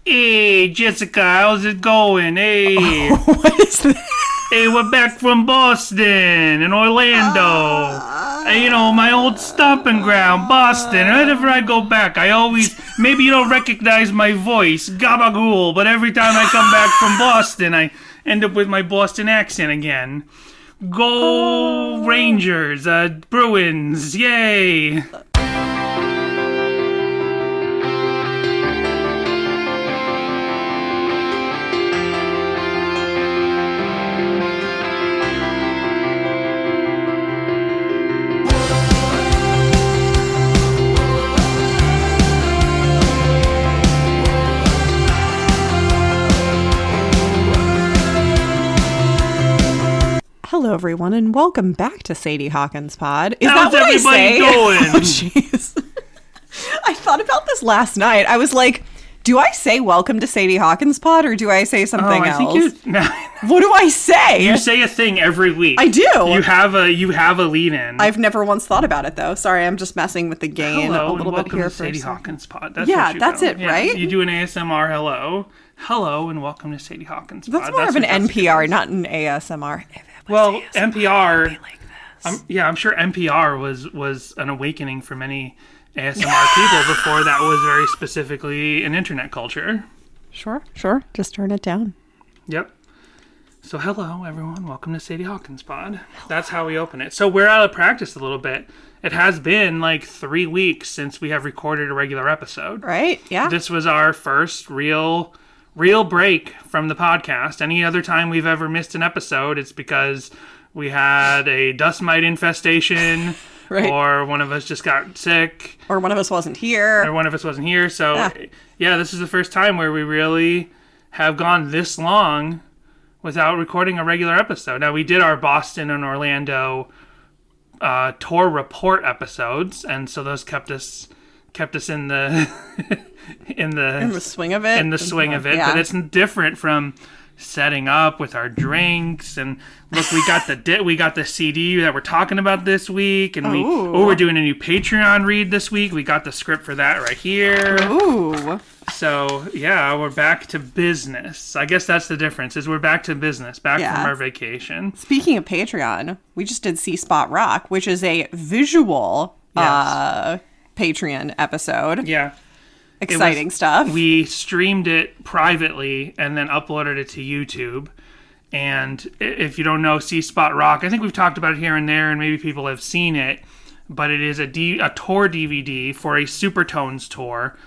Hey, Jessica, how's it going? Hey. What is that? Hey, we're back from Boston and Orlando. You know, my old stomping ground, Boston. Whenever I go back, I always, maybe you don't recognize my voice, gabagool, but every time I come back from Boston, I end up with my Boston accent again. Go Rangers, Bruins, yay. Hello, everyone, and welcome back to Sadie Hawkins Pod. Is How's that what everybody I say? doing? Oh, jeez. I thought about this last night. I was like, do I say welcome to Sadie Hawkins Pod, or do I say something else? What do I say? You say a thing every week. I do. You have a lead-in. I've never once thought about it, though. Sorry, I'm just messing with the gain Hello, a little and bit here welcome to for Sadie a second. Hawkins Pod. That's Yeah, what you that's do. it, right? You do an ASMR hello. Hello, and welcome to Sadie Hawkins Pod. That's more of an what Jessica NPR, does. not an ASMR. Well, NPR, Like this. I'm sure NPR was an awakening for many ASMR people before that was very specifically an internet culture. Sure. Just turn it down. Yep. So hello, everyone. Welcome to Sadie Hawkins Pod. That's how we open it. So we're out of practice a little bit. It has been like 3 weeks since we have recorded a regular episode. Right? Yeah. This was our first real break from the podcast. Any other time we've ever missed an episode, it's because we had a dust mite infestation, Right. or one of us just got sick, Or one of us wasn't here. So yeah, this is the first time where we really have gone this long without recording a regular episode. Now, we did our Boston and Orlando tour report episodes, and so those kept us in the in the swing of it. Yeah. But it's different from setting up with our drinks. And look, we got the CD that we're talking about this week, and we're doing a new Patreon read this week. We got the script for that right here. Ooh. So yeah, we're back to business. I guess that's the difference, is we're back to business, back from our vacation. Speaking of Patreon, we just did See Spot Rock, which is a visual Patreon episode. Yeah. Exciting stuff. We streamed it privately and then uploaded it to YouTube. And if you don't know See Spot Rock, I think we've talked about it here and there, and maybe people have seen it, but it is a tour DVD for a Supertones tour,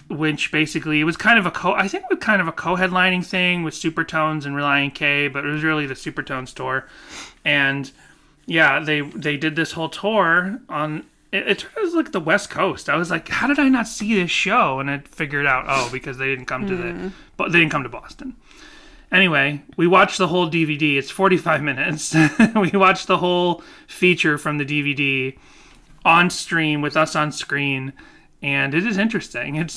which basically it was kind of a co-headlining thing with Supertones and Relient K, but it was really the Supertones tour. And yeah, they did this whole tour on. It was like the West Coast. I was like, how did I not see this show? And I figured out, because they didn't come to Boston. Anyway, we watched the whole DVD. It's 45 minutes. We watched the whole feature from the DVD on stream with us on screen, and it is interesting.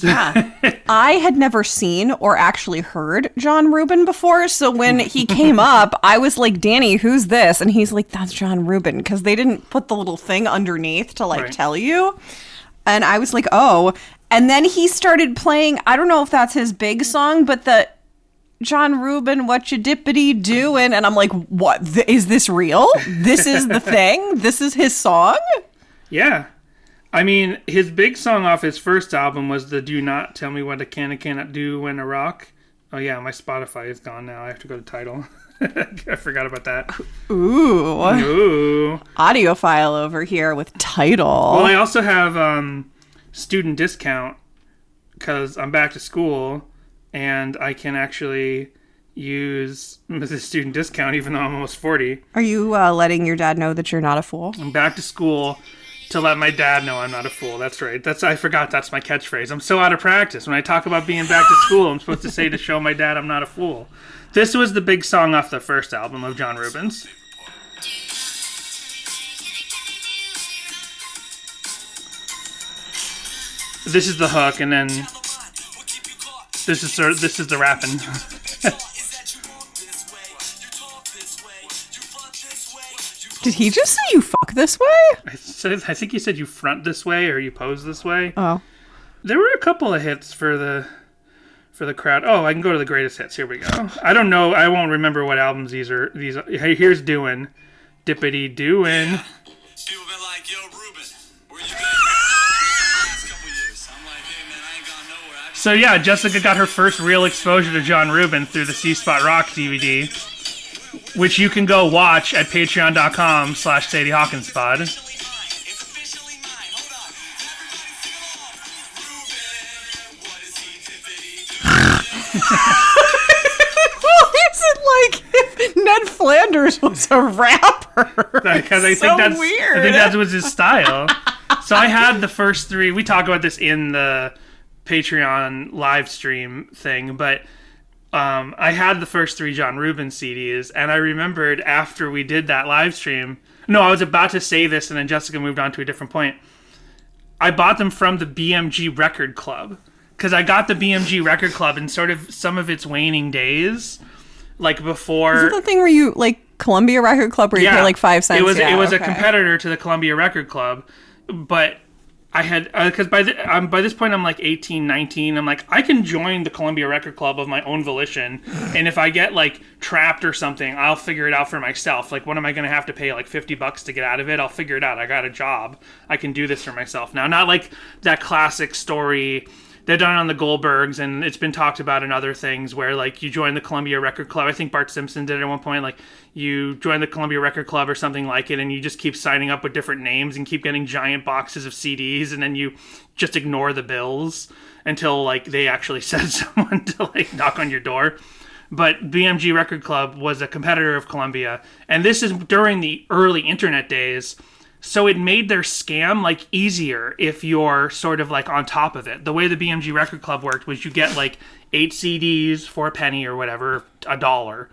I had never seen or actually heard John Rubin before, so when he came up, I was like, Danny, who's this? And he's like, that's John Rubin, because they didn't put the little thing underneath to Right. tell you. And I was like, oh. And then he started playing, I don't know if that's his big song, but the John Rubin, what you dippity doing? And I'm like, what? Is this real? This is the thing? This is his song? Yeah. I mean, his big song off his first album was the Do Not Tell Me What I Can and Cannot Do When I Rock. Oh yeah, my Spotify is gone now. I have to go to Tidal. I forgot about that. Ooh. Audiophile over here with Tidal. Well, I also have student discount because I'm back to school, and I can actually use the student discount even though I'm almost 40. Are you letting your dad know that you're not a fool? I'm back to school to let my dad know I'm not a fool. That's right. I forgot that's my catchphrase. I'm so out of practice. When I talk about being back to school, I'm supposed to say to show my dad I'm not a fool. This was the big song off the first album of John Rubin's. This is the hook, and then this is the rapping. Did he just say you fuck this way? I think you said you front this way or you pose this way. Oh. There were a couple of hits for the for the crowd. Oh, I can go to the greatest hits. Here we go. I don't know. I won't remember what albums these are. Hey, here's Doin'. Dippity Doin'. People been like, yo, Ruben, where you been? The last couple years. I'm like, hey, man, I ain't gone nowhere. So yeah, Jessica got her first real exposure to John Rubin through the C Spot Rock DVD, which you can go watch at patreon.com/Sadie Hawkinspod. Officially mine. Hold on. Well, is it like Everybody sing along. Ruben, what is he to me? if Ned Flanders was a rapper? Because I think that's weird. I think that was his style. So I had the first three. We talk about this in the Patreon live stream thing, but I had the first three John Rubin CDs, and I remembered after we did that live stream. No, I was about to say this, and then Jessica moved on to a different point. I bought them from the BMG Record Club, because I got the BMG Record Club in sort of some of its waning days, like before. Is it the thing where you like Columbia Record Club where you pay like 5 cents? It was a competitor to the Columbia Record Club, but I had, because by this point I'm like 18, 19. I'm like, I can join the Columbia Record Club of my own volition, and if I get like trapped or something, I'll figure it out for myself. Like, what am I going to have to pay like $50 to get out of it? I'll figure it out. I got a job. I can do this for myself now. Not like that classic story they've done on the Goldbergs, and it's been talked about in other things where like you join the Columbia Record Club. I think Bart Simpson did it at one point. Like, you join the Columbia Record Club or something like it, and you just keep signing up with different names and keep getting giant boxes of CDs, and then you just ignore the bills until like they actually send someone to like knock on your door. But BMG Record Club was a competitor of Columbia, and this is during the early internet days. So it made their scam like easier if you're sort of like on top of it. The way the BMG Record Club worked was you get like 8 CDs for a penny or whatever, $1.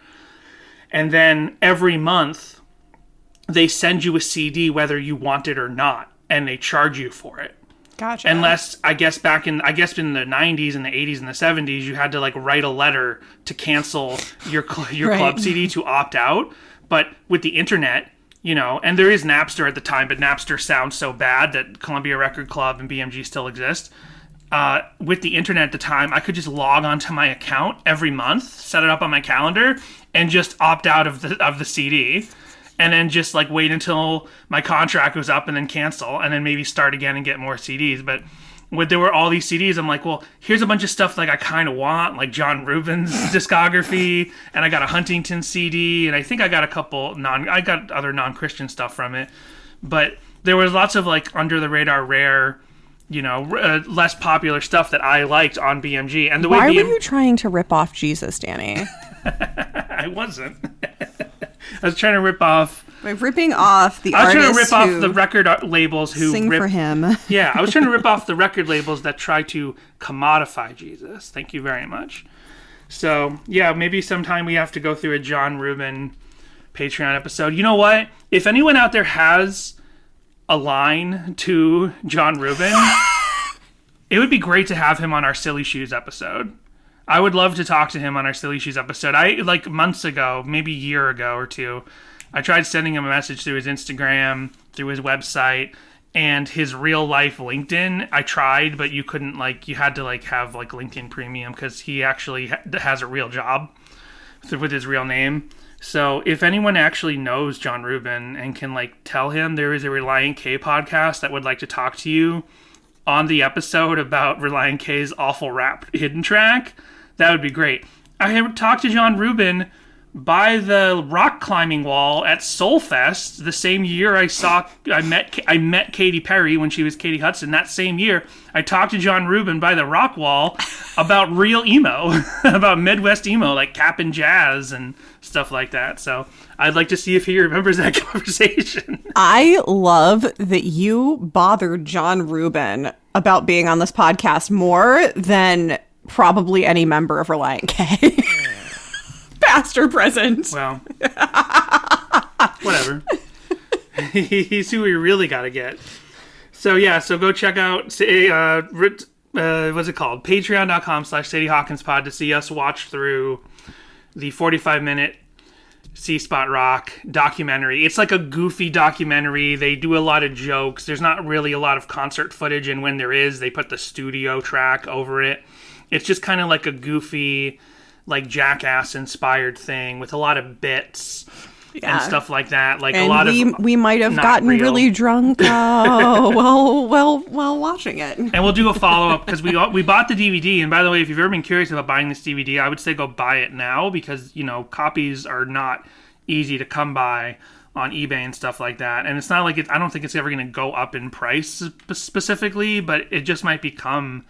And then every month they send you a CD whether you want it or not, and they charge you for it. Gotcha. Unless, I guess in the 90s and the 80s and the 70s, you had to like write a letter to cancel your club CD to opt out. But with the internet, you know, and there is Napster at the time, but Napster sounds so bad that Columbia Record Club and BMG still exist. With the internet at the time, I could just log onto my account every month, set it up on my calendar, and just opt out of the CD, and then just like wait until my contract was up and then cancel, and then maybe start again and get more CDs. But when there were all these CDs, I'm like, well, here's a bunch of stuff like I kind of want, like John Rubin's discography, and I got a Huntington CD, and I think I got a couple I got other non-Christian stuff from it. But there was lots of like under the radar rare, you know, less popular stuff that I liked on BMG. And the way were you trying to rip off Jesus, Danny? I wasn't. I was trying to rip off. By ripping off the artists. I was trying to rip off the record labels who sing for him. Yeah, I was trying to rip off the record labels that try to commodify Jesus. Thank you very much. So yeah, maybe sometime we have to go through a John Rubin Patreon episode. You know what? If anyone out there has a line to John Rubin, it would be great to have him on our Silly Shoes episode. I would love to talk to him on our Silly Shoes episode. Like months ago, maybe a year ago or two, I tried sending him a message through his Instagram, through his website, and his real life LinkedIn. I tried, but you couldn't you had to have LinkedIn Premium because he actually has a real job with his real name. So if anyone actually knows John Rubin and can tell him there is a Relient K podcast that would like to talk to you on the episode about Relient K's awful rap hidden track, that would be great. I had talked to John Rubin by the rock climbing wall at Soulfest the same year I met Katy Perry when she was Katie Hudson. That same year, I talked to John Rubin by the rock wall about real emo, about Midwest emo, like Cap'n Jazz and stuff like that. So I'd like to see if he remembers that conversation. I love that you bothered John Rubin about being on this podcast more than probably any member of Relient K. Past or present. Well, whatever. He's who we really got to get. So yeah, so go check out, what's it called? Patreon.com/Sadie Hawkinspod to see us watch through the 45-minute C Spot Rock documentary. It's like a goofy documentary. They do a lot of jokes. There's not really a lot of concert footage, and when there is, they put the studio track over it. It's just kind of like a goofy, like Jackass-inspired thing with a lot of bits and stuff like that. Like, and a lot of we might have gotten really drunk while watching it. And we'll do a follow-up because we bought the DVD. And by the way, if you've ever been curious about buying this DVD, I would say go buy it now because, you know, copies are not easy to come by on eBay and stuff like that. And it's not like I don't think it's ever going to go up in price specifically, but it just might become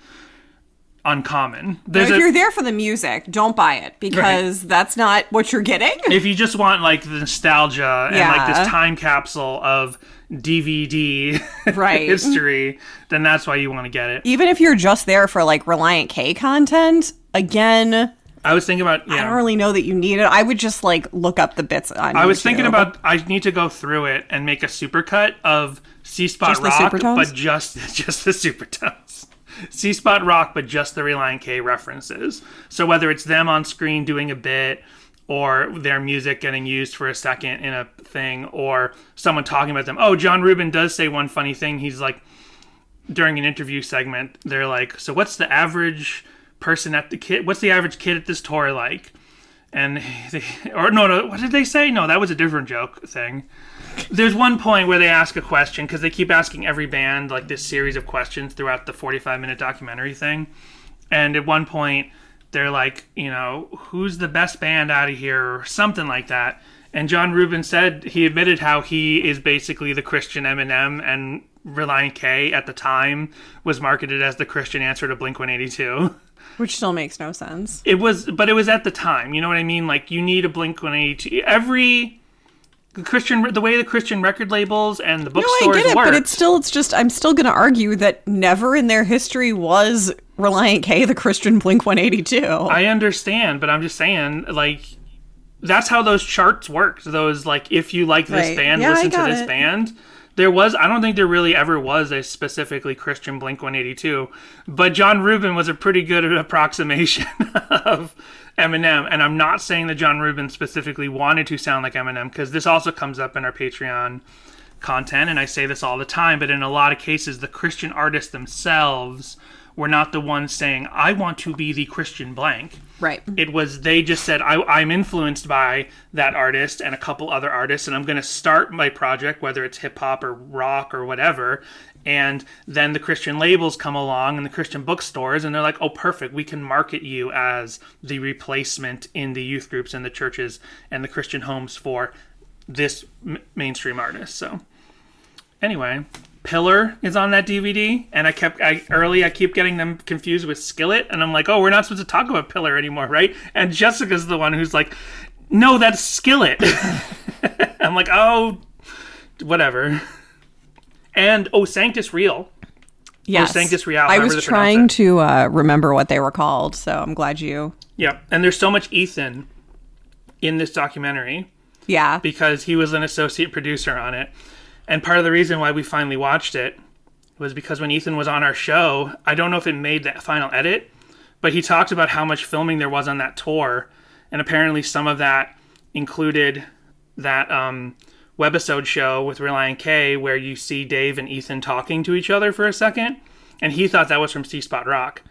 uncommon. If you're there for the music, don't buy it because that's not what you're getting. If you just want like the nostalgia and like this time capsule of DVD history, then that's why you want to get it. Even if you're just there for like Relient K content, again, I was thinking about, I don't really know that you need it. I would just like look up the bits on I was YouTube. thinking about, I need to go through it and make a supercut of C-Spot Rock, but just the Supertones. C-Spot Rock, but just the Relient K references. So whether it's them on screen doing a bit, or their music getting used for a second in a thing, or someone talking about them. Oh, John Rubin does say one funny thing. He's like, during an interview segment, they're like, so what's the average person what's the average kid at this tour like? And no, what did they say? No, that was a different joke thing. There's one point where they ask a question, because they keep asking every band like this series of questions throughout the 45-minute documentary thing. And at one point, they're like, you know, who's the best band out of here, or something like that. And John Rubin said, he admitted how he is basically the Christian Eminem, and Relient K at the time was marketed as the Christian answer to Blink-182. Which still makes no sense. But it was at the time, you know what I mean? Like, you need a Blink-182. The way the Christian record labels and the bookstores I get it, work. But I'm still going to argue that never in their history was Relient K the Christian Blink-182. I understand, but I'm just saying, like, that's how those charts work. Those, like, if you like this band, listen to this band. I don't think there really ever was a specifically Christian Blink-182, but John Rubin was a pretty good approximation of Eminem, and I'm not saying that John Rubin specifically wanted to sound like Eminem, because this also comes up in our Patreon content, and I say this all the time, but in a lot of cases, the Christian artists themselves were not the ones saying, I want to be the Christian blank. Right. It was, they just said, I'm influenced by that artist and a couple other artists, and I'm going to start my project, whether it's hip-hop or rock or whatever, and then the Christian labels come along and the Christian bookstores, and they're like, oh, perfect, we can market you as the replacement in the youth groups and the churches and the Christian homes for this mainstream artist. So, anyway, Pillar is on that DVD, and I keep getting them confused with Skillet, and I'm like, oh, we're not supposed to talk about Pillar anymore, right? And Jessica's the one who's like, no, that's Skillet. I'm like, oh, whatever. And Sanctus Real. Yes. Sanctus Real. I was trying to remember what they were called, so I'm glad you. Yeah, and there's so much Ethan in this documentary. Yeah. Because he was an associate producer on it. And part of the reason why we finally watched it was because when Ethan was on our show, I don't know if it made that final edit, but he talked about how much filming there was on that tour. And apparently some of that included that webisode show with Relient K where you see Dave and Ethan talking to each other for a second. And he thought that was from C-Spot Rock.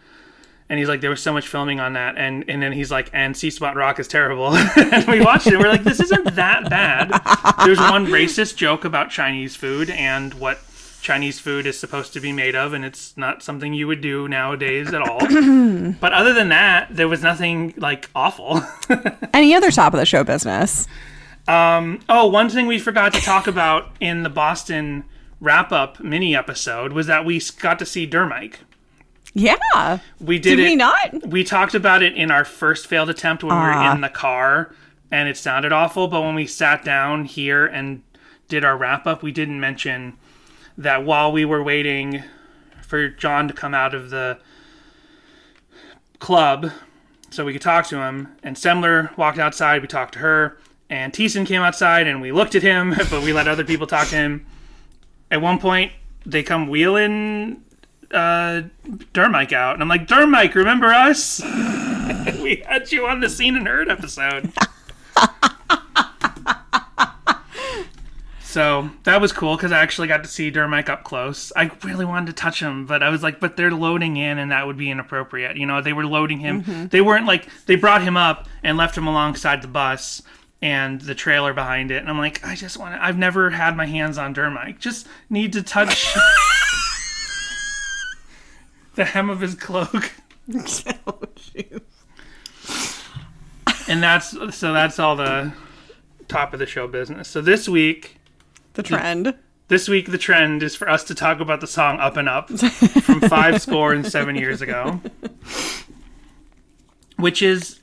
And he's like, there was so much filming on that. And then he's like, and C-Spot Rock is terrible. And we watched it and we're like, this isn't that bad. There's one racist joke about Chinese food and what Chinese food is supposed to be made of. And it's not something you would do nowadays at all. But other than that, there was nothing like awful. Any other top of the show business? One thing we forgot to talk about in the Boston wrap-up mini episode was that we got to see Dermike. Yeah. We did we not? We talked about it in our first failed attempt when we were in the car, and it sounded awful, but when we sat down here and did our wrap-up, we didn't mention that while we were waiting for John to come out of the club so we could talk to him, and Semler walked outside, we talked to her, and Thiessen came outside, and we looked at him, but we let other people talk to him. At one point, they come wheeling Dermike out, and I'm like, Dermike, remember us? We had you on the Seen and Heard episode. So that was cool because I actually got to see Dermike up close. I really wanted to touch him, but I was like, but they're loading in and that would be inappropriate. You know, they were loading him. Mm-hmm. They weren't like, they brought him up and left him alongside the bus and the trailer behind it. And I'm like, I've never had my hands on Dermike. Just need to touch the hem of his cloak. Oh, jeez. And that's all the top of the show business. So this week, the trend is for us to talk about the song Up and Up from 57 years ago, which is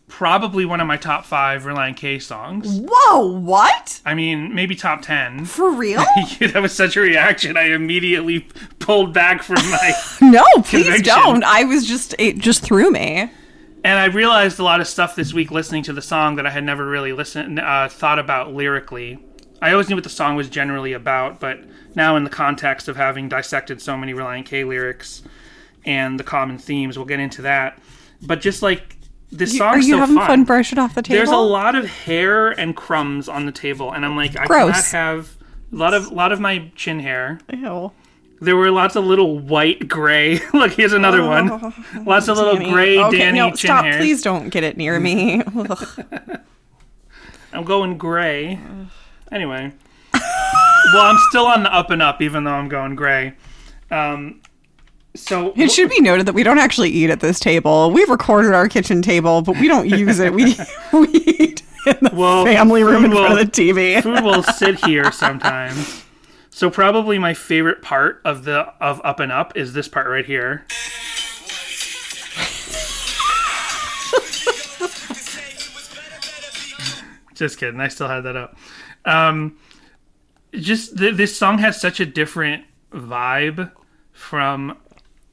probably one of my top 5 Relient K songs. Whoa, what? I mean, maybe top 10. For real? That was such a reaction. I immediately pulled back from my No, please conviction. don't. It just threw me. And I realized a lot of stuff this week listening to the song that I had never really thought about lyrically. I always knew what the song was generally about, but now in the context of having dissected so many Relient K lyrics and the common themes, we'll get into that. But just like this song, are you having fun brushing off the table? There's a lot of hair and crumbs on the table, and I'm like, I Gross. cannot have a lot of my chin hair. Ew. There were lots of little white, gray. Look, here's another one. Lots of little gray Danny chin stop, hairs. Please don't get it near me. I'm going gray. Anyway. Well, I'm still on the up and up, even though I'm going gray. So it should be noted that we don't actually eat at this table. We've recorded our kitchen table, but we don't use it. We eat in the family room in front of the TV. Food will sit here sometimes. So probably my favorite part of Up and Up is this part right here. Just kidding. I still had that up. This song has such a different vibe from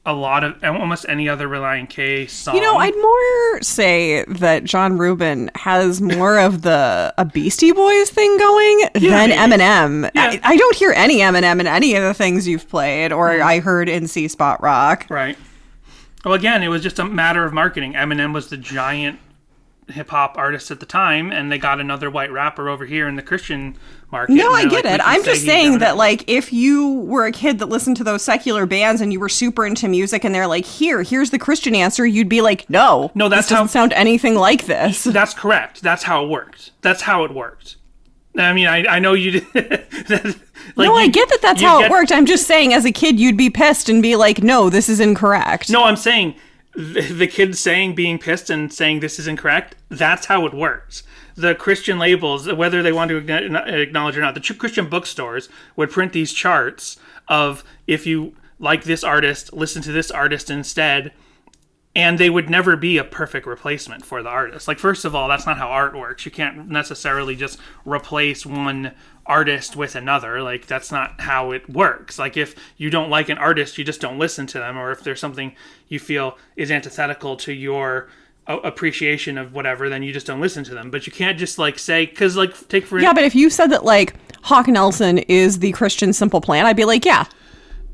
a lot of almost any other Relient K song. You know, I'd more say that John Rubin has more of a Beastie Boys thing going than Eminem. Yeah. I don't hear any Eminem in any of the things you've played or I heard in C Spot Rock. Right. Well, again, it was just a matter of marketing. Eminem was the giant hip-hop artist at the time, and they got another white rapper over here in the Christian market. No, I get it. I'm just saying that, like, if you were a kid that listened to those secular bands and you were super into music and they're like, here's the Christian answer, you'd be like, no, this doesn't sound anything like this. That's correct. That's how it worked. That's how it worked. I mean, I know you did. I get that that's how it worked. I'm just saying, as a kid, you'd be pissed and be like, no, this is incorrect. No, I'm saying the kids being pissed and saying this is incorrect, that's how it works. The Christian labels, whether they want to acknowledge or not, the Christian bookstores would print these charts of, if you like this artist, listen to this artist instead, and they would never be a perfect replacement for the artist. Like, first of all, that's not how art works. You can't necessarily just replace one artist with another. Like, that's not how it works. Like, if you don't like an artist, you just don't listen to them, or if there's something you feel is antithetical to your appreciation of whatever, then you just don't listen to them. But you can't just like say, because like, take for but if you said that like Hawk Nelson is the Christian Simple Plan, I'd be like, yeah.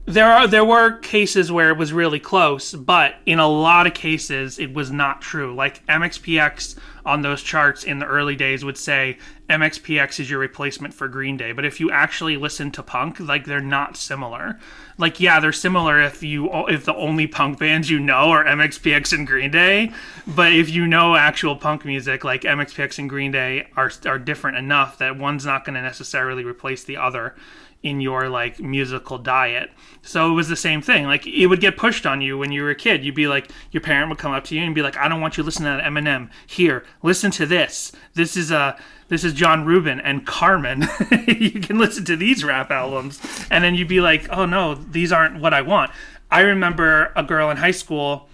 There were cases where it was really close, but in a lot of cases it was not true. Like MXPX on those charts in the early days would say MXPX is your replacement for Green Day, but if you actually listen to punk, like, they're not similar. Like, yeah, they're similar if the only punk bands you know are MXPX and Green Day, but if you know actual punk music, like MXPX and Green Day are different enough that one's not going to necessarily replace the other in your like musical diet. So it was the same thing. Like, it would get pushed on you when you were a kid. You'd be like, your parent would come up to you and be like, I don't want you listening to Eminem. Here, listen to this. This is John Rubin and Carmen. You can listen to these rap albums. And then you'd be like, oh no, these aren't what I want. I remember a girl in high school,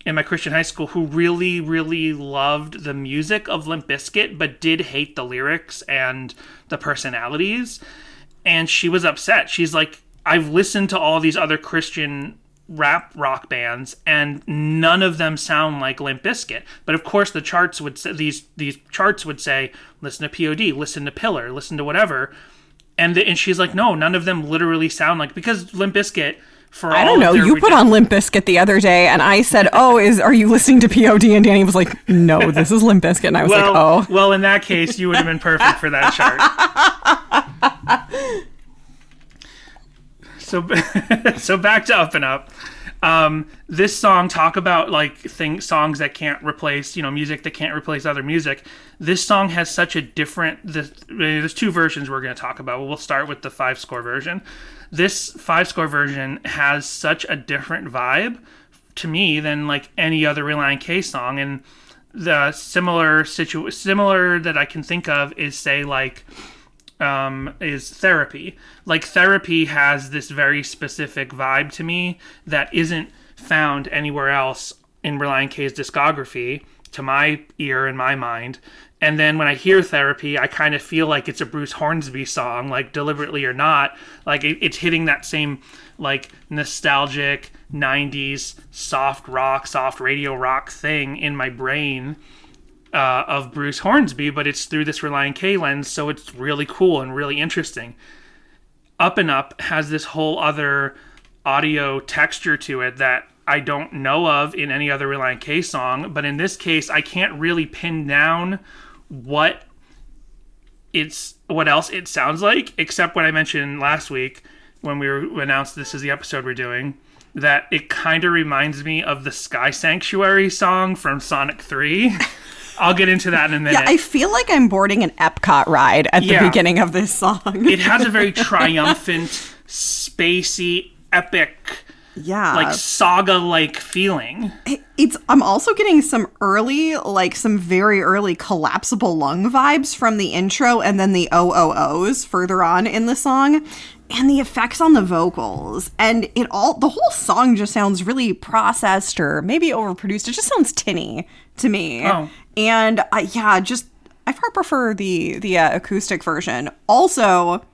in my Christian high school, who really, really loved the music of Limp Bizkit, but did hate the lyrics and the personalities. And she was upset. She's like, I've listened to all these other Christian rap rock bands, and none of them sound like Limp Bizkit. But of course, the charts would say, these charts would say, listen to POD, listen to Pillar, listen to whatever. And she's like, no, none of them literally sound like, because Limp Bizkit, for all I don't know. You put on Limp Bizkit the other day, and I said, are you listening to POD? And Danny was like, no, this is Limp Bizkit. And I was like, oh. Well, in that case, you would have been perfect for that chart. So back to Up and Up. This song, talk about like songs that can't replace, music that can't replace other music. This song has such a different. There's two versions we're going to talk about. We'll start with the 5-score version. This 5-score version has such a different vibe to me than like any other Relient K song, and the similar that I can think of is say like. Is Therapy. Like Therapy has this very specific vibe to me that isn't found anywhere else in Relient K's discography, to my ear and my mind. And then when I hear Therapy, I kind of feel like it's a Bruce Hornsby song, like deliberately or not. Like it's hitting that same like nostalgic 90s soft rock, soft radio rock thing in my brain. Of Bruce Hornsby, but it's through this Relient K lens, so it's really cool and really interesting. Up and Up has this whole other audio texture to it that I don't know of in any other Relient K song, but in this case, I can't really pin down what else it sounds like, except what I mentioned last week when we announced this is the episode we're doing, that it kind of reminds me of the Sky Sanctuary song from Sonic 3. I'll get into that in a minute. Yeah, I feel like I'm boarding an Epcot ride at the beginning of this song. It has a very triumphant, spacey, epic, like saga-like feeling. I'm also getting some very early collapsible lung vibes from the intro and then the OOOs further on in the song. And the effects on the vocals and the whole song just sounds really processed or maybe overproduced. It just sounds tinny to me. Oh. And I far prefer the acoustic version. Also,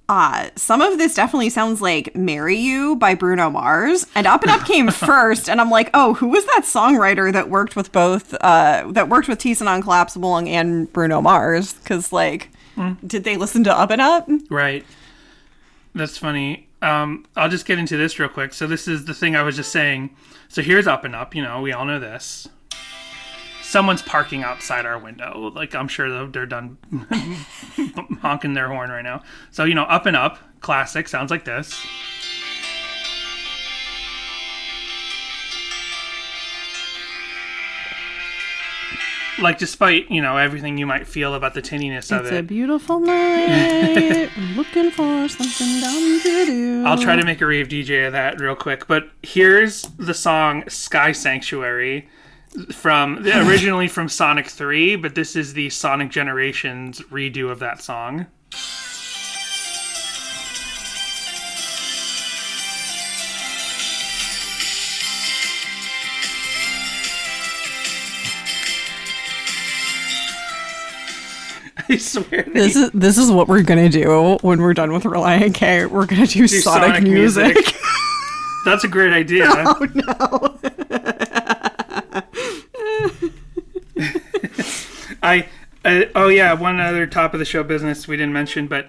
some of this definitely sounds like Marry You by Bruno Mars. And Up and Up came first. And I'm like, oh, who was that songwriter that worked with Thiessen on Collapsible Lung and Bruno Mars? Because did they listen to Up and Up? Right. That's funny. I'll just get into this real quick. So this is the thing I was just saying. So here's Up and Up. We all know this. Someone's parking outside our window. Like, I'm sure they're done honking their horn right now. So, Up and Up, classic, sounds like this. Like, despite, everything you might feel about the tinniness of it. It's a beautiful night. We're looking for something dumb to do. I'll try to make a rave DJ of that real quick. But here's the song Sky Sanctuary originally from Sonic 3, but this is the Sonic Generations redo of that song. I swear. This is what we're gonna do when we're done with Relient K. We're gonna do Sonic music. That's a great idea. Oh no. One other top of the show business we didn't mention, but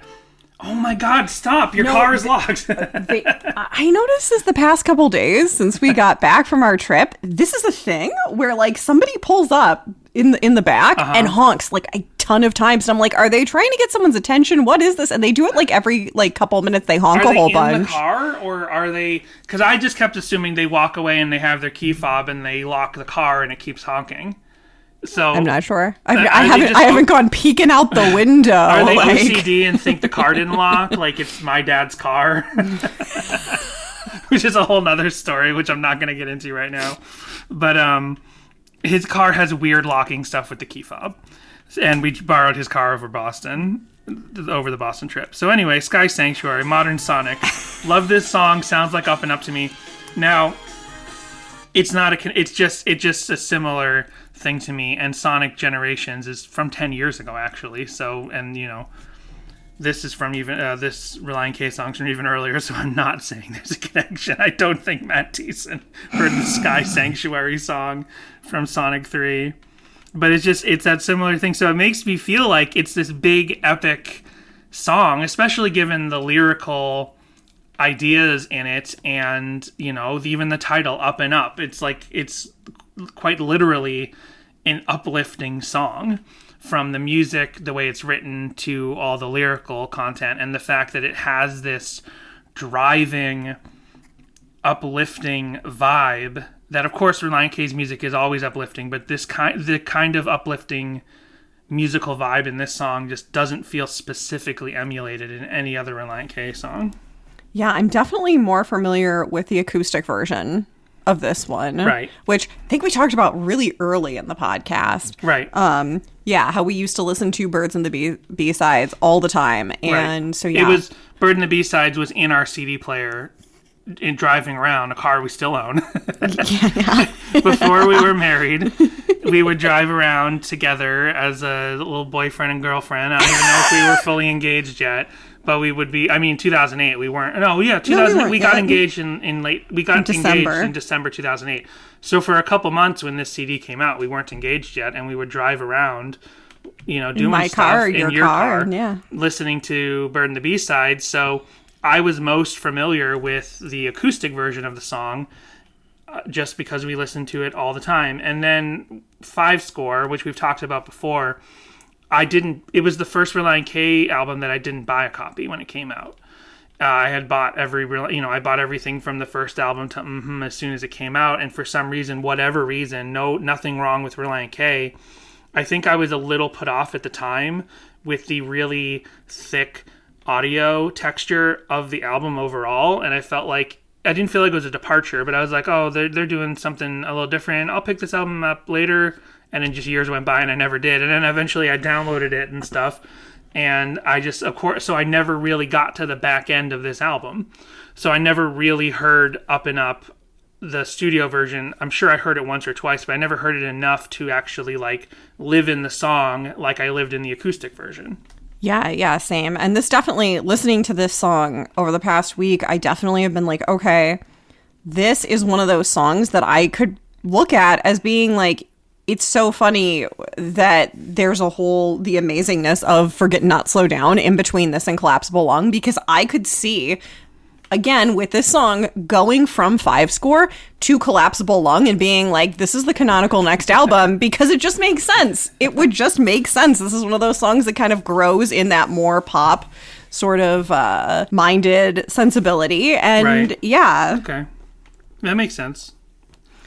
oh my God, stop! Your car is locked. I noticed this the past couple days since we got back from our trip. This is a thing where somebody pulls up in the back and honks a ton of times, and I'm like, are they trying to get someone's attention? What is this? And they do it every couple minutes. They honk a whole bunch. Are they in the car, or are they? Because I just kept assuming they walk away and they have their key fob and they lock the car and it keeps honking. So I'm not sure. I haven't gone peeking out the window. Are they OCD and think the car didn't lock? Like it's my dad's car, which is a whole nother story, which I'm not going to get into right now. But his car has weird locking stuff with the key fob, and we borrowed his car over the Boston trip. So anyway, Sky Sanctuary, modern Sonic. Love this song. Sounds like Up and Up to me. Now, it's just a similar thing to me, and Sonic Generations is from 10 years ago actually, so, and this is from even this Relient K song's from even earlier, so I'm not saying there's a connection. I don't think Matt Thiessen heard the Sky Sanctuary song from Sonic 3, but it's that similar thing, so it makes me feel like it's this big epic song, especially given the lyrical ideas in it, and even the title Up and Up. It's quite literally an uplifting song. from the music, the way it's written, to all the lyrical content, and the fact that it has this driving, uplifting vibe that, of course, Relient K's music is always uplifting, but the kind of uplifting musical vibe in this song just doesn't feel specifically emulated in any other Relient K song. Yeah, I'm definitely more familiar with the acoustic version of this one. Right. Which I think we talked about really early in the podcast. Right. Yeah, how we used to listen to Birds and the B-sides all the time. And right. So, yeah. It was, Bird and the B-sides was in our CD player in driving around, a car we still own. Yeah. Before we were married, we would drive around together as a little boyfriend and girlfriend. I don't even know if we were fully engaged yet. But we would be, 2008, we weren't. No, yeah, 2000. We got engaged in late, we got engaged in December 2008. So for a couple months when this CD came out, we weren't engaged yet, and we would drive around, doing my stuff car, in your car, yeah, listening to Bird and the B-Side. So I was most familiar with the acoustic version of the song, just because we listened to it all the time. And then Five Score, which we've talked about before, it was the first Relient K album that I didn't buy a copy when it came out. I had bought I bought everything from the first album to as soon as it came out, and for some reason, whatever reason, nothing wrong with Relient K, I think I was a little put off at the time with the really thick audio texture of the album overall, and I didn't feel like it was a departure, but I was like, oh, they're doing something a little different. I'll pick this album up later. And then just years went by and I never did. And then eventually I downloaded it and stuff. And I just, of course, so I never really got to the back end of this album. So I never really heard Up and Up, the studio version. I'm sure I heard it once or twice, but I never heard it enough to actually live in the song like I lived in the acoustic version. Yeah, same. And this definitely, listening to this song over the past week, I definitely have been like, okay, this is one of those songs that I could look at as being like, it's so funny that there's the amazingness of Forget Not Slow Down in between this and Collapsible Lung, because I could see, again, with this song going from Five Score to Collapsible Lung and being like, this is the canonical next album, because it just makes sense. It would just make sense. This is one of those songs that kind of grows in that more pop sort of minded sensibility. And right. Yeah. Okay. That makes sense.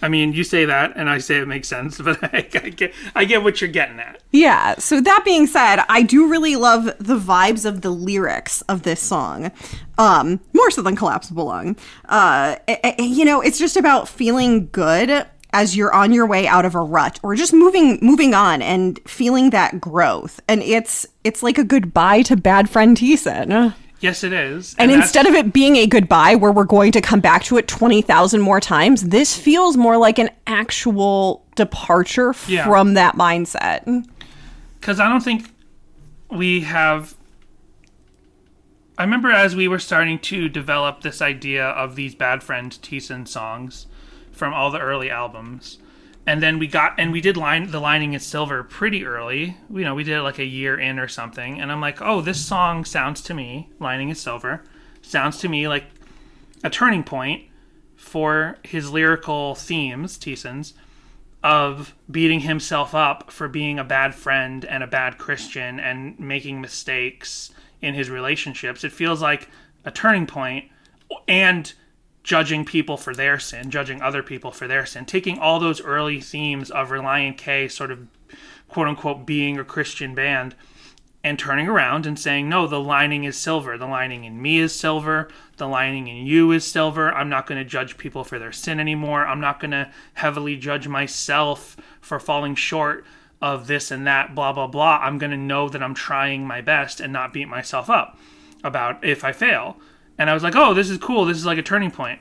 I mean, you say that, and I say it makes sense, but I get what you're getting at. Yeah, so that being said, I do really love the vibes of the lyrics of this song, more so than Collapsible Lung. It's just about feeling good as you're on your way out of a rut, or just moving on and feeling that growth. And it's like a goodbye to bad friend Thiessen. Yes, it is. And instead of it being a goodbye where we're going to come back to it 20,000 more times, this feels more like an actual departure from that mindset. Because I don't think we have... I remember as we were starting to develop this idea of these Bad Friend Thiessen songs from all the early albums, and then we did The Lining is Silver pretty early. We did it like a year in or something. And I'm like, oh, this song sounds to me, Lining is Silver, sounds to me like a turning point for his lyrical themes, Thiessen's, of beating himself up for being a bad friend and a bad Christian and making mistakes in his relationships. It feels like a turning point, and judging people for their sin, judging other people for their sin, taking all those early themes of Relient K sort of quote-unquote being a Christian band and turning around and saying, no, the lining is silver. The lining in me is silver. The lining in you is silver. I'm not going to judge people for their sin anymore. I'm not going to heavily judge myself for falling short of this and that, blah, blah, blah. I'm going to know that I'm trying my best and not beat myself up about if I fail. And I was like, oh, this is cool. This is like a turning point.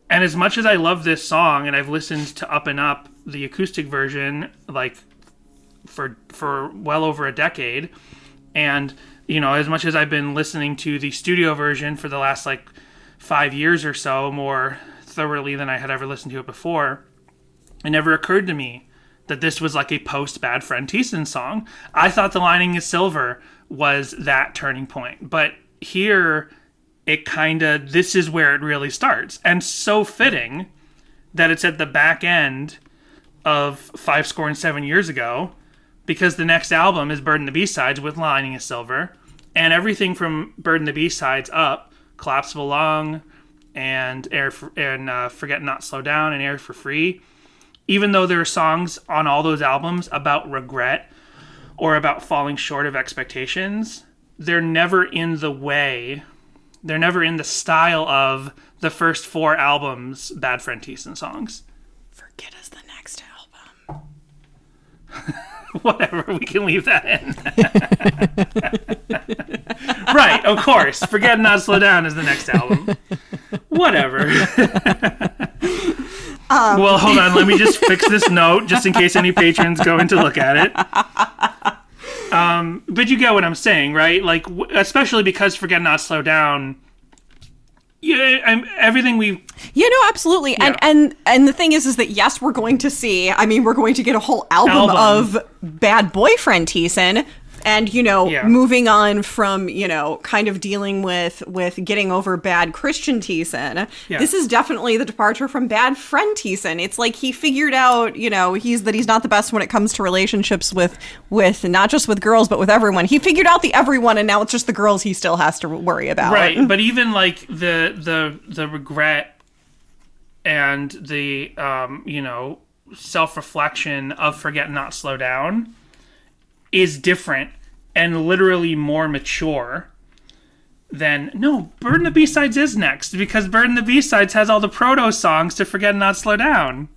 And as much as I love this song, and I've listened to Up and Up, the acoustic version, like for well over a decade, and as much as I've been listening to the studio version for the last 5 years or so, more thoroughly than I had ever listened to it before, it never occurred to me that this was like a post Bad Friend Thiessen song. I thought The Lining is Silver was that turning point, but here this is where it really starts. And so fitting that it's at the back end of 5 score and 7 years ago, because the next album is Bird and the B-Sides with Lining is Silver. And everything from Bird and the B-Sides up, Collapsible Lung and Forget Not Slow Down and Air for Free, even though there are songs on all those albums about regret or about falling short of expectations, they're never in the way, they're never in the style of the first 4 albums' Bad Friend Thiessen songs. Forget is the next album. Whatever, we can leave that in. Right, of course. Forget Not Slow Down is the next album. Whatever. Well, hold on. Let me just fix this note just in case any patrons go in to look at it. But you get what I'm saying, right? Like, especially because Forget Not Slow Down... Yeah, everything we... Yeah, no, absolutely. Yeah. And the thing is that, yes, we're going to see... I mean, we're going to get a whole album. Of Bad Boyfriend Thiessen. And, moving on from, kind of dealing with getting over Bad Christian Thiessen. Yeah. This is definitely the departure from Bad Friend Thiessen. It's like he figured out, he's not the best when it comes to relationships with not just with girls, but with everyone. He figured out the everyone, and now it's just the girls he still has to worry about. Right, but even, like, the regret and the, self-reflection of Forget Not Slow Down is different and literally more mature than... No, Bird and the B-Sides is next, because Bird and the B-Sides has all the proto songs to Forget Not Slow Down.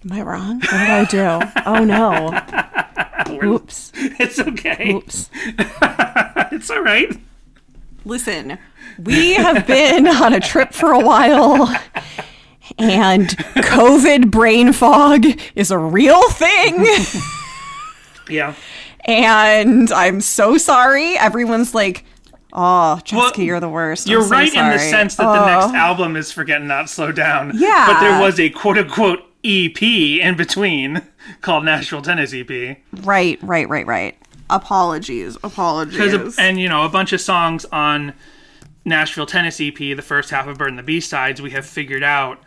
Am I wrong? What did I do? Oh, no. Oops. It's okay. Oops. It's all right. Listen, we have been on a trip for a while, and COVID brain fog is a real thing. Yeah. And I'm so sorry. Everyone's like, oh, Jessica, you're the worst. You're so right sorry. in the sense that the next album is Forget Not Slow Down. Yeah. But there was a quote-unquote EP in between called Nashville Tennis EP. Right. Apologies. And, a bunch of songs on Nashville Tennis EP, the first half of Bird and the B-Sides, we have figured out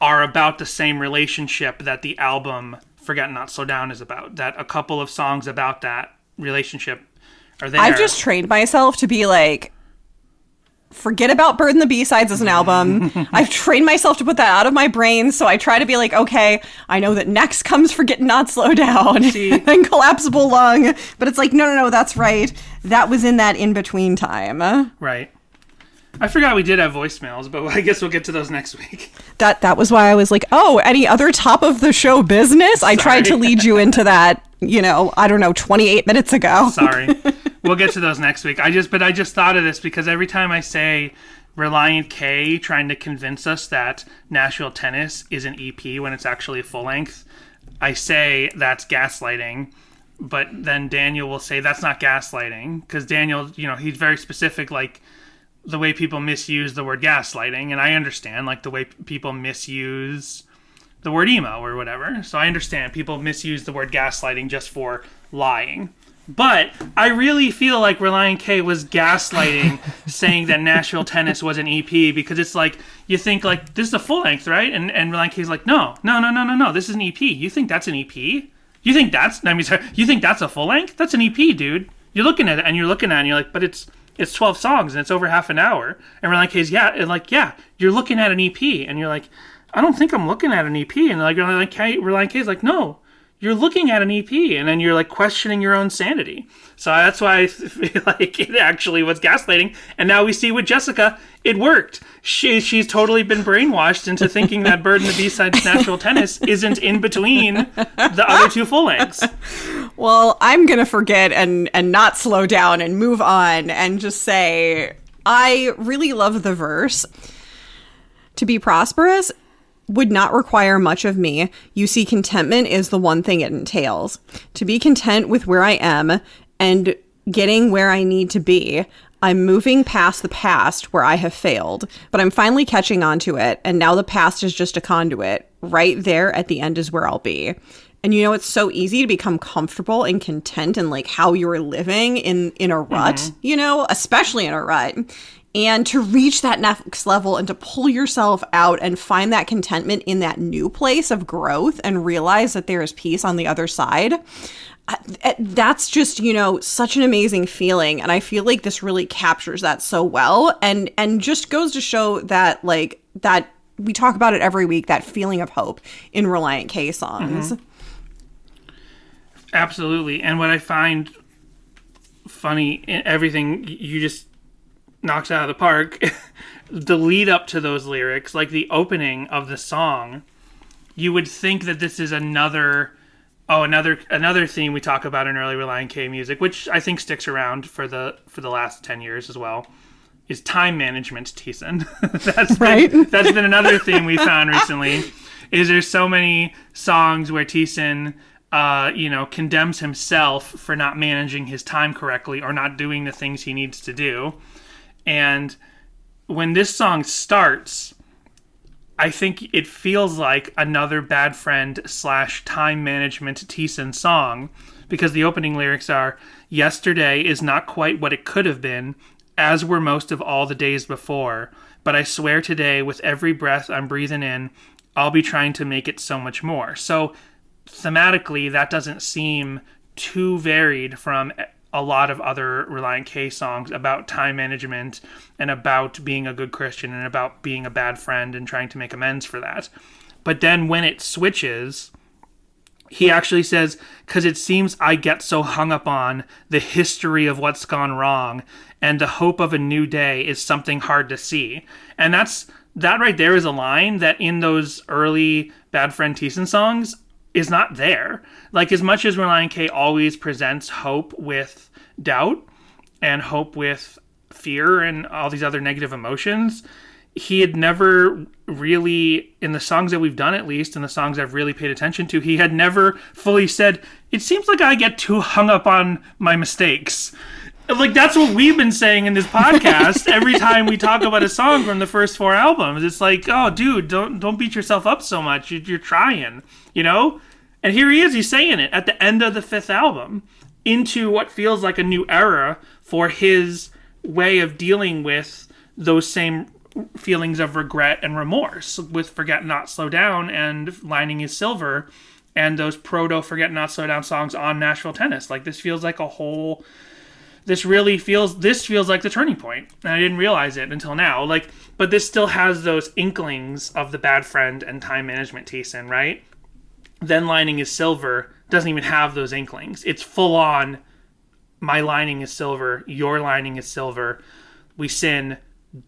are about the same relationship that the album Forget Not Slow Down is about. That a couple of songs about that relationship are there. I've just trained myself to be like, forget about Bird and the B-Sides as an album. I've trained myself to put that out of my brain, so I try to be like, okay, I know that next comes Forget Not Slow Down, and then Collapsible Lung, but it's like, no, that's right. That was in that in-between time. Right. I forgot we did have voicemails, but I guess we'll get to those next week. That was why I was like, oh, any other top of the show business? Sorry. I tried to lead you into that, 28 minutes ago. Sorry. We'll get to those next week. I just thought of this because every time I say Relient K trying to convince us that Nashville Tennis is an EP when it's actually a full length, I say that's gaslighting. But then Daniel will say that's not gaslighting, because Daniel, he's very specific, like, the way people misuse the word gaslighting, and I understand, like, the way people misuse the word emo or whatever. So I understand people misuse the word gaslighting just for lying. But I really feel like Relient K was gaslighting saying that Nashville Tennis was an EP, because it's like, you think, like, this is a full length, right? And Relient K's like, no, this is an EP. You think that's an EP? You think that's a full length? That's an EP, dude. You're looking at it, and you're like, but it's 12 songs and it's over half an hour. And Relient K's, yeah, you're looking at an EP. And you're like, I don't think I'm looking at an EP. And Relient K's like, no, you're looking at an EP. And then you're like questioning your own sanity. So that's why I feel like it actually was gaslighting. And now we see with Jessica, it worked. She's totally been brainwashed into thinking that Bird and the B-Sides Nashville Tennis isn't in between the other two full lengths. Well, I'm going to forget and not slow down and move on and just say, I really love the verse. To be prosperous would not require much of me. You see, contentment is the one thing it entails. To be content with where I am and getting where I need to be. I'm moving past the past where I have failed, but I'm finally catching on to it. And now the past is just a conduit. Right there at the end is where I'll be. And it's so easy to become comfortable and content in like how you're living in a rut, especially in a rut. And to reach that next level and to pull yourself out and find that contentment in that new place of growth and realize that there is peace on the other side. That's just, such an amazing feeling. And I feel like this really captures that so well. And just goes to show that, like, that we talk about it every week, that feeling of hope in Relient K songs. Mm-hmm. Absolutely. And what I find funny, everything you just knocks out of the park, the lead up to those lyrics, like the opening of the song, you would think that this is another theme we talk about in early Relient K music, which I think sticks around for the last 10 years as well, is time management, Thiessen. That's been another theme we found recently, is there's so many songs where Thiessen condemns himself for not managing his time correctly or not doing the things he needs to do. And when this song starts, I think it feels like another bad friend / time management Thiessen song, because the opening lyrics are, "Yesterday is not quite what it could have been, as were most of all the days before. But I swear today, with every breath I'm breathing in, I'll be trying to make it so much more." So thematically, that doesn't seem too varied from a lot of other Relient K songs about time management and about being a good Christian and about being a bad friend and trying to make amends for that. But then when it switches, he actually says, "'Cause it seems I get so hung up on the history of what's gone wrong, and the hope of a new day is something hard to see." And that right there is a line that in those early Bad Friend Thiessen songs is not there. Like, as much as Relient K always presents hope with doubt and hope with fear and all these other negative emotions, he had never really, in the songs that we've done at least, in the songs I've really paid attention to, he had never fully said, "It seems like I get too hung up on my mistakes." Like, that's what we've been saying in this podcast every time we talk about a song from the first 4 albums. It's like, oh, dude, don't beat yourself up so much. You're trying, And here he is, he's saying it at the end of the 5th album, into what feels like a new era for his way of dealing with those same feelings of regret and remorse, with Forget Not, Slow Down and Lining Is Silver, and those proto Forget Not, Slow Down songs on Nashville Tennis. Like, this feels like this feels like the turning point, and I didn't realize it until now. Like, but this still has those inklings of the Bad Friend and time management Thiessen, right? Then Lining Is Silver doesn't even have those inklings. It's full on, my lining is silver, your lining is silver, we sin,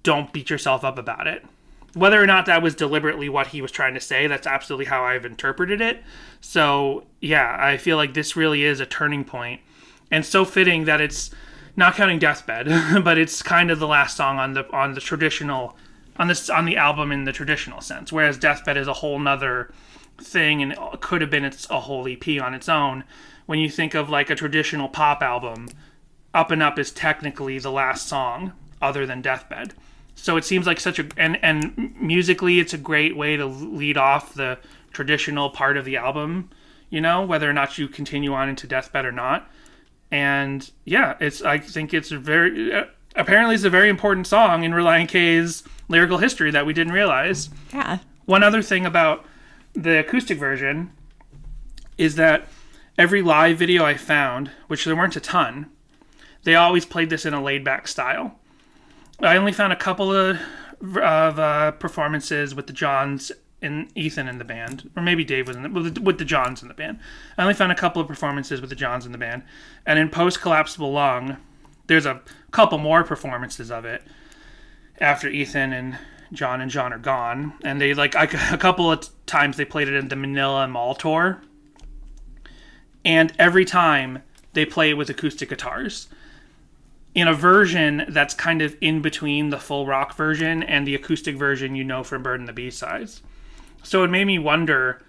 don't beat yourself up about it. Whether or not that was deliberately what he was trying to say, that's absolutely how I've interpreted it. So yeah, I feel like this really is a turning point, and so fitting that it's not counting Deathbed, but it's kind of the last song on the traditional, on the album in the traditional sense, whereas Deathbed is a whole nother thing and it could have been a whole EP on its own. When you think of like a traditional pop album, Up and Up is technically the last song other than Deathbed. So it seems like and musically it's a great way to lead off the traditional part of the album, whether or not you continue on into Deathbed or not. And yeah, I think it's apparently it's a very important song in Relient K's lyrical history that we didn't realize. Yeah. One other thing about the acoustic version is that every live video I found, which there weren't a ton, they always played this in a laid-back style. I only found a couple of performances with the Johns and Ethan in the band, or maybe Dave was with the Johns in the band. I only found a couple of performances with the Johns in the band, and in Post Collapsible Lung, there's a couple more performances of it after Ethan and John are gone, and they a couple of times they played it in the Manila Mall tour, and every time they play it with acoustic guitars in a version that's kind of in between the full rock version and the acoustic version from Bird and the B-sides. So it made me wonder,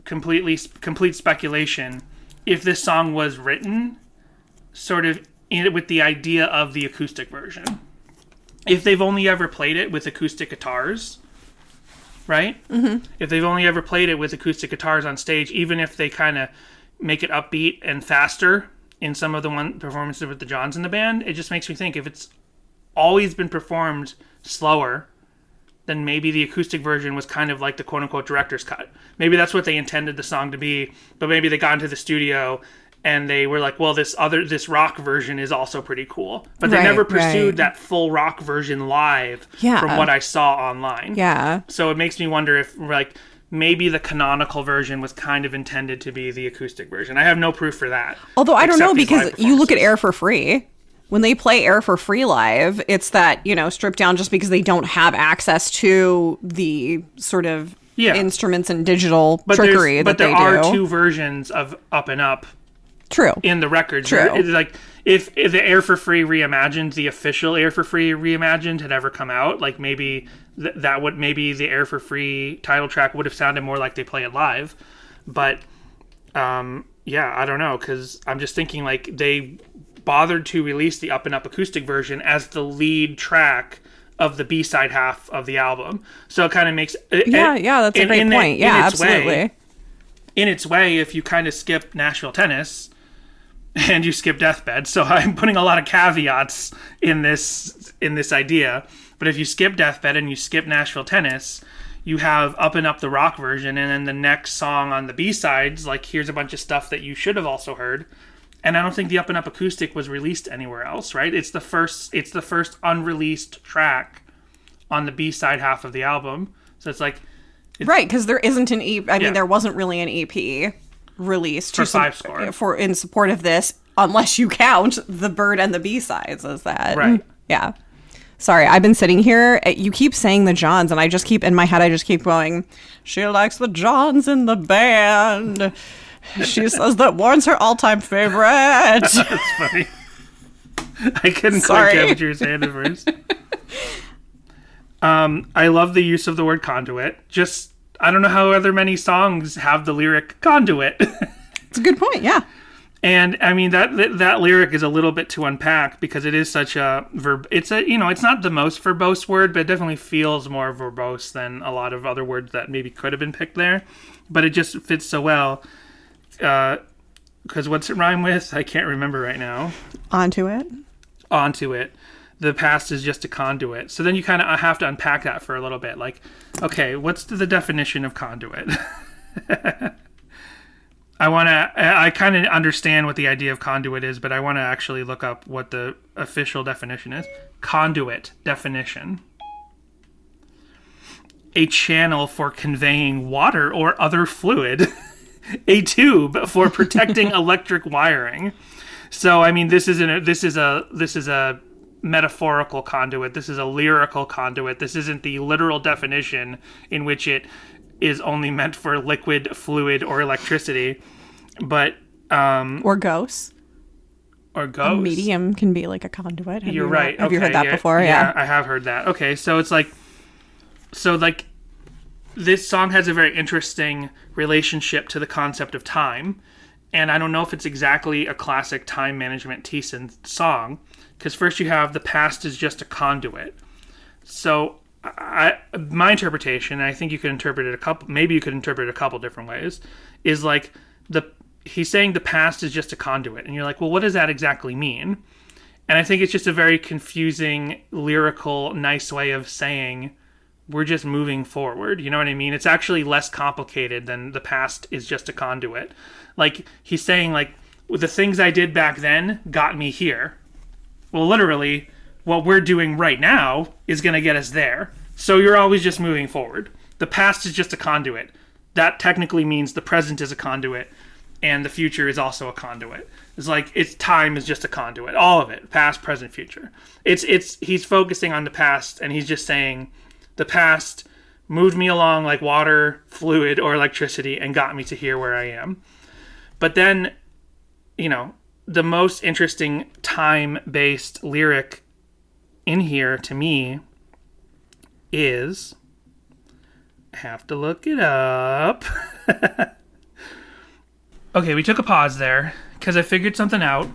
complete speculation, if this song was written sort of with the idea of the acoustic version. If they've only ever played it with acoustic guitars, right? Mm-hmm. If they've only ever played it with acoustic guitars on stage, even if they kind of make it upbeat and faster in some of the performances with the Johns in the band, it just makes me think, if it's always been performed slower, then maybe the acoustic version was kind of like the quote-unquote director's cut. Maybe that's what they intended the song to be, but maybe they got into the studio and they were like, well, this rock version is also pretty cool. But they Right, never pursued right. that full rock version live Yeah. from what I saw online. Yeah. So it makes me wonder if, like, maybe the canonical version was kind of intended to be the acoustic version. I have no proof for that. Although I don't know, except these because live you look at performances. Air for Free. When they play Air for Free live, it's that, stripped down just because they don't have access to the sort of Yeah. instruments and digital But trickery that there they are do. two versions of Up and Up True. in the records. True. It's like, if the Air for Free Reimagined, the official Air for Free Reimagined had ever come out, like maybe maybe the Air for Free title track would have sounded more like they play it live. But yeah, I don't know, because I'm just thinking, like, they bothered to release the Up and Up acoustic version as the lead track of the B-side half of the album. So it kind of makes... Yeah, that's a great point. Yeah, absolutely. In its way, if you kind of skip Nashville Tennis and you skip Deathbed, so I'm putting a lot of caveats in this idea, but if you skip Deathbed and you skip Nashville Tennis, you have Up and Up the rock version, and then the next song on the B-sides, like, here's a bunch of stuff that you should have also heard. And I don't think the Up and Up acoustic was released anywhere else, right? It's the first unreleased track on the B-side half of the album. So it's like... Right, because there isn't an EP. I Yeah. mean, there wasn't really an EP released For Five Score. in support of this, unless you count the Bird and the B-sides as that. Right. Yeah. Sorry, I've been sitting here. You keep saying the Johns, and I just keep going, she likes the Johns in the band. She says that Warren's her all-time favorite. That's funny. I couldn't quite get what you were saying at first. I love the use of the word conduit. Just, I don't know how other many songs have the lyric conduit. It's a good point, yeah. And I mean, that lyric is a little bit to unpack because it is such a it's not the most verbose word, but it definitely feels more verbose than a lot of other words that maybe could have been picked there. But it just fits so well. Because what's it rhyme with? I can't remember right now. Onto it. Onto it. The past is just a conduit. So then you kind of have to unpack that for a little bit. Like, okay, what's the definition of conduit? I kind of understand what the idea of conduit is, but I want to actually look up what the official definition is. Conduit definition. A channel for conveying water or other fluid. A tube for protecting electric wiring. So, I mean, this is a metaphorical conduit. This is a lyrical conduit. This isn't the literal definition in which it is only meant for liquid, fluid, or electricity. But or ghosts. Or ghosts. A medium can be like a conduit. You're right. Have you heard that yeah, before? Yeah, I have heard that. Okay, so it's like, this song has a very interesting relationship to the concept of time. And I don't know if it's exactly a classic time management Thiessen song, because first you have the past is just a conduit. So my interpretation, and I think you could interpret it a couple different ways, is like he's saying the past is just a conduit. And you're like, well, what does that exactly mean? And I think it's just a very confusing, lyrical, nice way of saying we're just moving forward. You know what I mean? It's actually less complicated than the past is just a conduit. Like, he's saying, like, the things I did back then got me here. Well, literally, what we're doing right now is going to get us there. So you're always just moving forward. The past is just a conduit. That technically means the present is a conduit, and the future is also a conduit. It's like, time is just a conduit. All of it. Past, present, future. He's focusing on the past, and he's just saying, the past moved me along like water, fluid, or electricity and got me to here where I am. But then, the most interesting time-based lyric in here to me is... I have to look it up. Okay, we took a pause there because I figured something out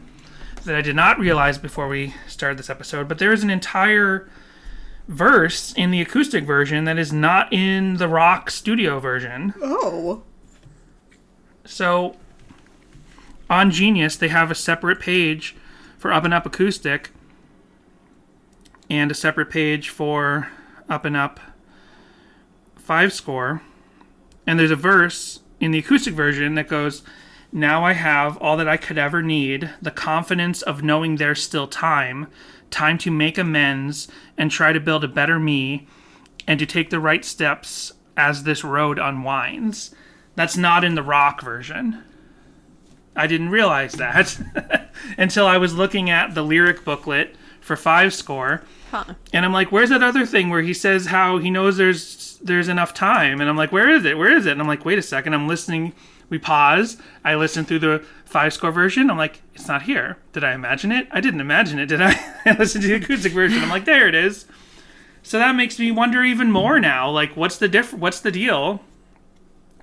that I did not realize before we started this episode, but there is an entire verse in the acoustic version that is not in the rock studio version. Oh. So, on Genius, they have a separate page for Up and Up Acoustic and a separate page for Up and Up 5 Score. And there's a verse in the acoustic version that goes, Now I have all that I could ever need, the confidence of knowing there's still time to make amends and try to build a better me and to take the right steps as this road unwinds. That's not in the rock version. I didn't realize that until I was looking at the lyric booklet for Five Score. Huh. And I'm like, where's that other thing where he says how he knows there's enough time? And I'm like, where is it? And I'm like, wait a second. I'm listening. We pause. I listen through the Five Score version. I'm like, it's not here. Did I imagine it? I didn't imagine it, did I? I listened to the acoustic version. I'm like, there it is. So that makes me wonder even more now. Like, what's the deal?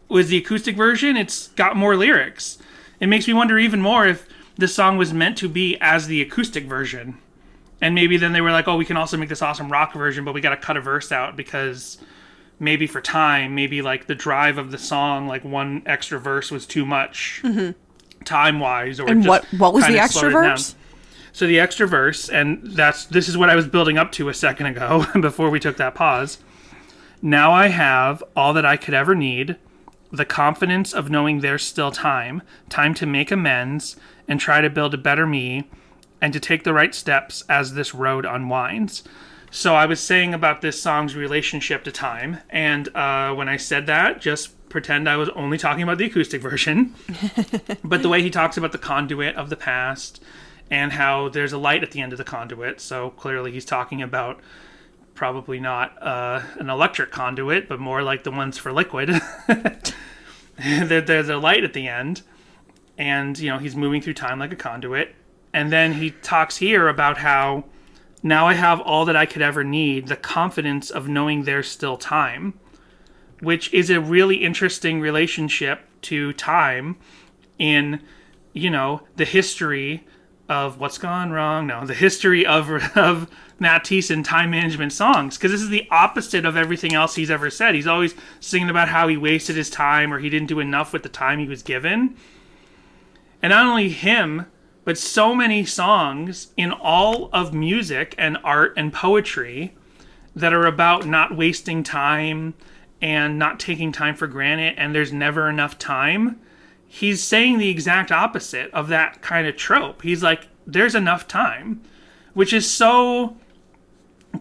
With the acoustic version, it's got more lyrics. It makes me wonder even more if this song was meant to be as the acoustic version. And maybe then they were like, oh, we can also make this awesome rock version, but we got to cut a verse out because maybe for time, maybe like the drive of the song, like one extra verse was too much time-wise. Or And just what was kinda the extra slowed it down. verse? So the extra verse, and this is what I was building up to a second ago before we took that pause. Now I have all that I could ever need, the confidence of knowing there's still time to make amends and try to build a better me and to take the right steps as this road unwinds. So I was saying about this song's relationship to time, and when I said that, just pretend I was only talking about the acoustic version. But the way he talks about the conduit of the past and how there's a light at the end of the conduit, so clearly he's talking about probably not an electric conduit, but more like the ones for liquid. There's a light at the end, and he's moving through time like a conduit. And then he talks here about how now I have all that I could ever need, the confidence of knowing there's still time, which is a really interesting relationship to time in, the history of what's gone wrong. No, the history of Matt Thiessen time management songs, because this is the opposite of everything else he's ever said. He's always singing about how he wasted his time or he didn't do enough with the time he was given. And not only him, but so many songs in all of music and art and poetry that are about not wasting time and not taking time for granted and there's never enough time. He's saying the exact opposite of that kind of trope. He's like, there's enough time, which is so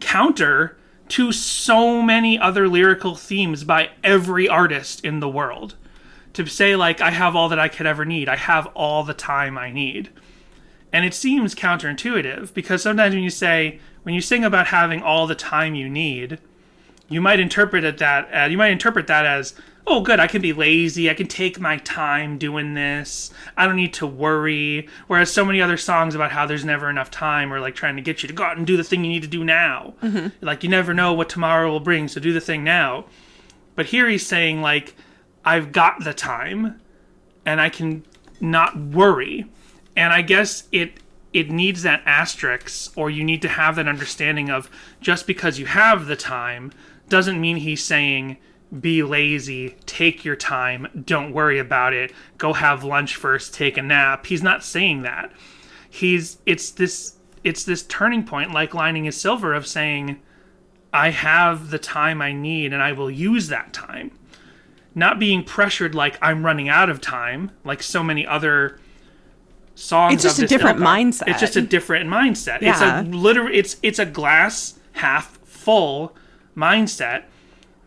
counter to so many other lyrical themes by every artist in the world. To say, like, I have all that I could ever need. I have all the time I need. And it seems counterintuitive because sometimes when you sing about having all the time you need, you might interpret that as, oh, good, I can be lazy. I can take my time doing this. I don't need to worry. Whereas so many other songs about how there's never enough time are like trying to get you to go out and do the thing you need to do now. Mm-hmm. Like, you never know what tomorrow will bring, so do the thing now. But here he's saying, like, I've got the time and I can not worry. And I guess it needs that asterisk, or you need to have that understanding of just because you have the time doesn't mean he's saying be lazy, take your time, don't worry about it, go have lunch first, take a nap. He's not saying that. It's this turning point, like Lining is Silver, of saying I have the time I need and I will use that time. Not being pressured like I'm running out of time, like so many other songs. It's just a different mindset. It's just a different mindset. Yeah. It's a glass half full mindset.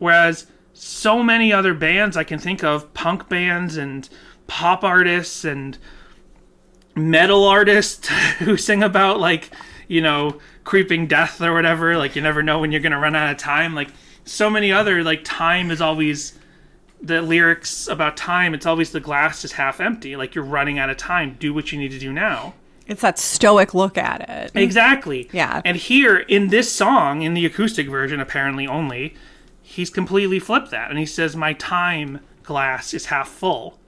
Whereas so many other bands I can think of, punk bands and pop artists and metal artists who sing about, like, creeping death or whatever, like you never know when you're going to run out of time. Like so many other, like, time is always the lyrics about time. It's always the glass is half empty. Like, you're running out of time. Do what you need to do now. It's that stoic look at it. Exactly. Yeah. And here in this song, in the acoustic version, apparently only, he's completely flipped that. And he says, my time glass is half full.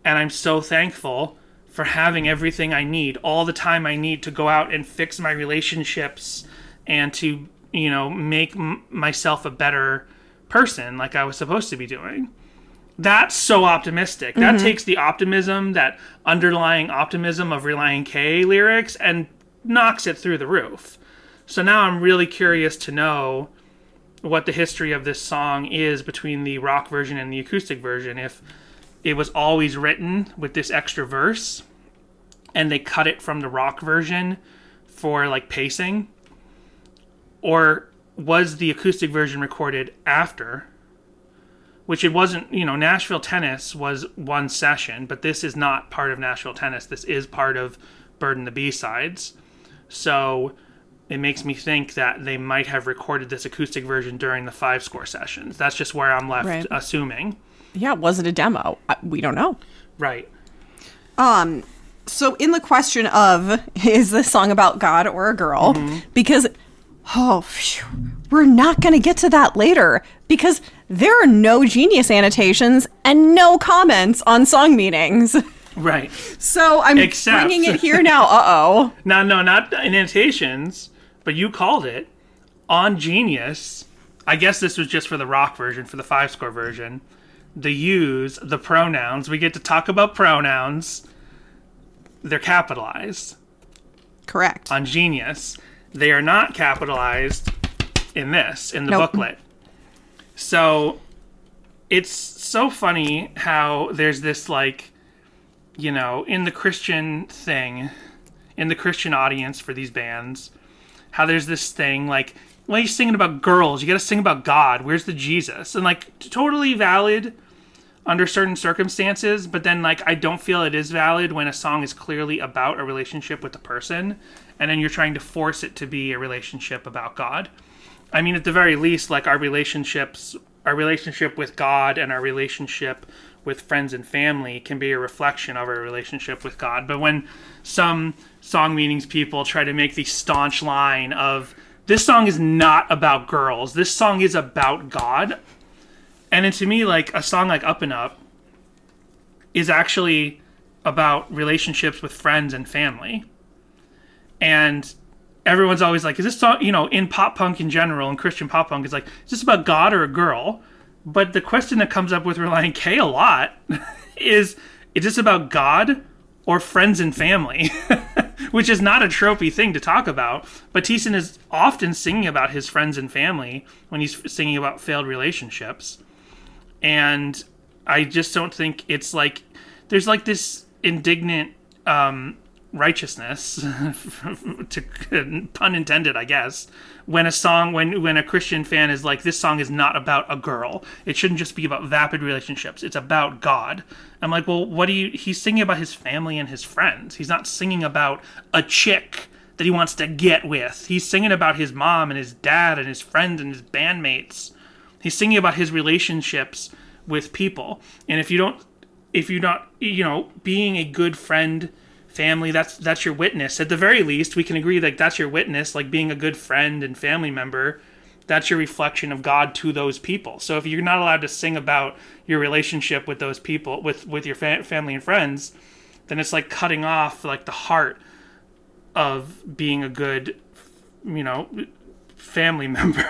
And I'm so thankful for having everything I need, all the time I need to go out and fix my relationships and to, make myself a better person like I was supposed to be doing. That's so optimistic. That takes the optimism, that underlying optimism of Relient K lyrics, and knocks it through the roof. So now I'm really curious to know what the history of this song is between the rock version and the acoustic version. If it was always written with this extra verse, and they cut it from the rock version for like pacing? Or was the acoustic version recorded after? Which it wasn't, Nashville Tennis was one session, but this is not part of Nashville Tennis. This is part of Bird and the B-Sides. So it makes me think that they might have recorded this acoustic version during the 5-score sessions. That's just where I'm left assuming. Yeah, was it a demo? We don't know. Right. So in the question of, is this song about God or a girl? Because, we're not going to get to that later. Because there are no Genius annotations and no comments on song meanings. Right. So I'm bringing it here now. No, not annotations, but you called it on Genius. I guess this was just for the rock version, for the 5-score version. The yous, the pronouns. We get to talk about pronouns. They're capitalized. Correct. On Genius. They are not capitalized in the booklet. So it's so funny how there's this in the Christian thing, in the Christian audience for these bands, how there's this thing well, you're singing about girls, you gotta sing about God, where's the Jesus? And totally valid under certain circumstances, but then I don't feel it is valid when a song is clearly about a relationship with a person, and then you're trying to force it to be a relationship about God. I mean, at the very least, our relationship with God and our relationship with friends and family can be a reflection of our relationship with God. But when some song meanings people try to make the staunch line of, this song is not about girls, this song is about God. And then to me, a song like Up and Up is actually about relationships with friends and family. And everyone's always is this song, in pop punk in general, and Christian pop punk, is is this about God or a girl? But the question that comes up with Relient K a lot is this about God or friends and family? Which is not a tropey thing to talk about. But Thiessen is often singing about his friends and family when he's singing about failed relationships. And I just don't think it's there's this indignant righteousness, pun intended, I guess, when a Christian fan is this song is not about a girl. It shouldn't just be about vapid relationships. It's about God. I'm well, he's singing about his family and his friends. He's not singing about a chick that he wants to get with. He's singing about his mom and his dad and his friends and his bandmates. He's singing about his relationships with people. And if you're not, being a good friend, family, that's your witness. At the very least, we can agree that's your witness, being a good friend and family member. That's your reflection of God to those people. So if you're not allowed to sing about your relationship with those people, with your family and friends, then it's cutting off the heart of being a good, family member.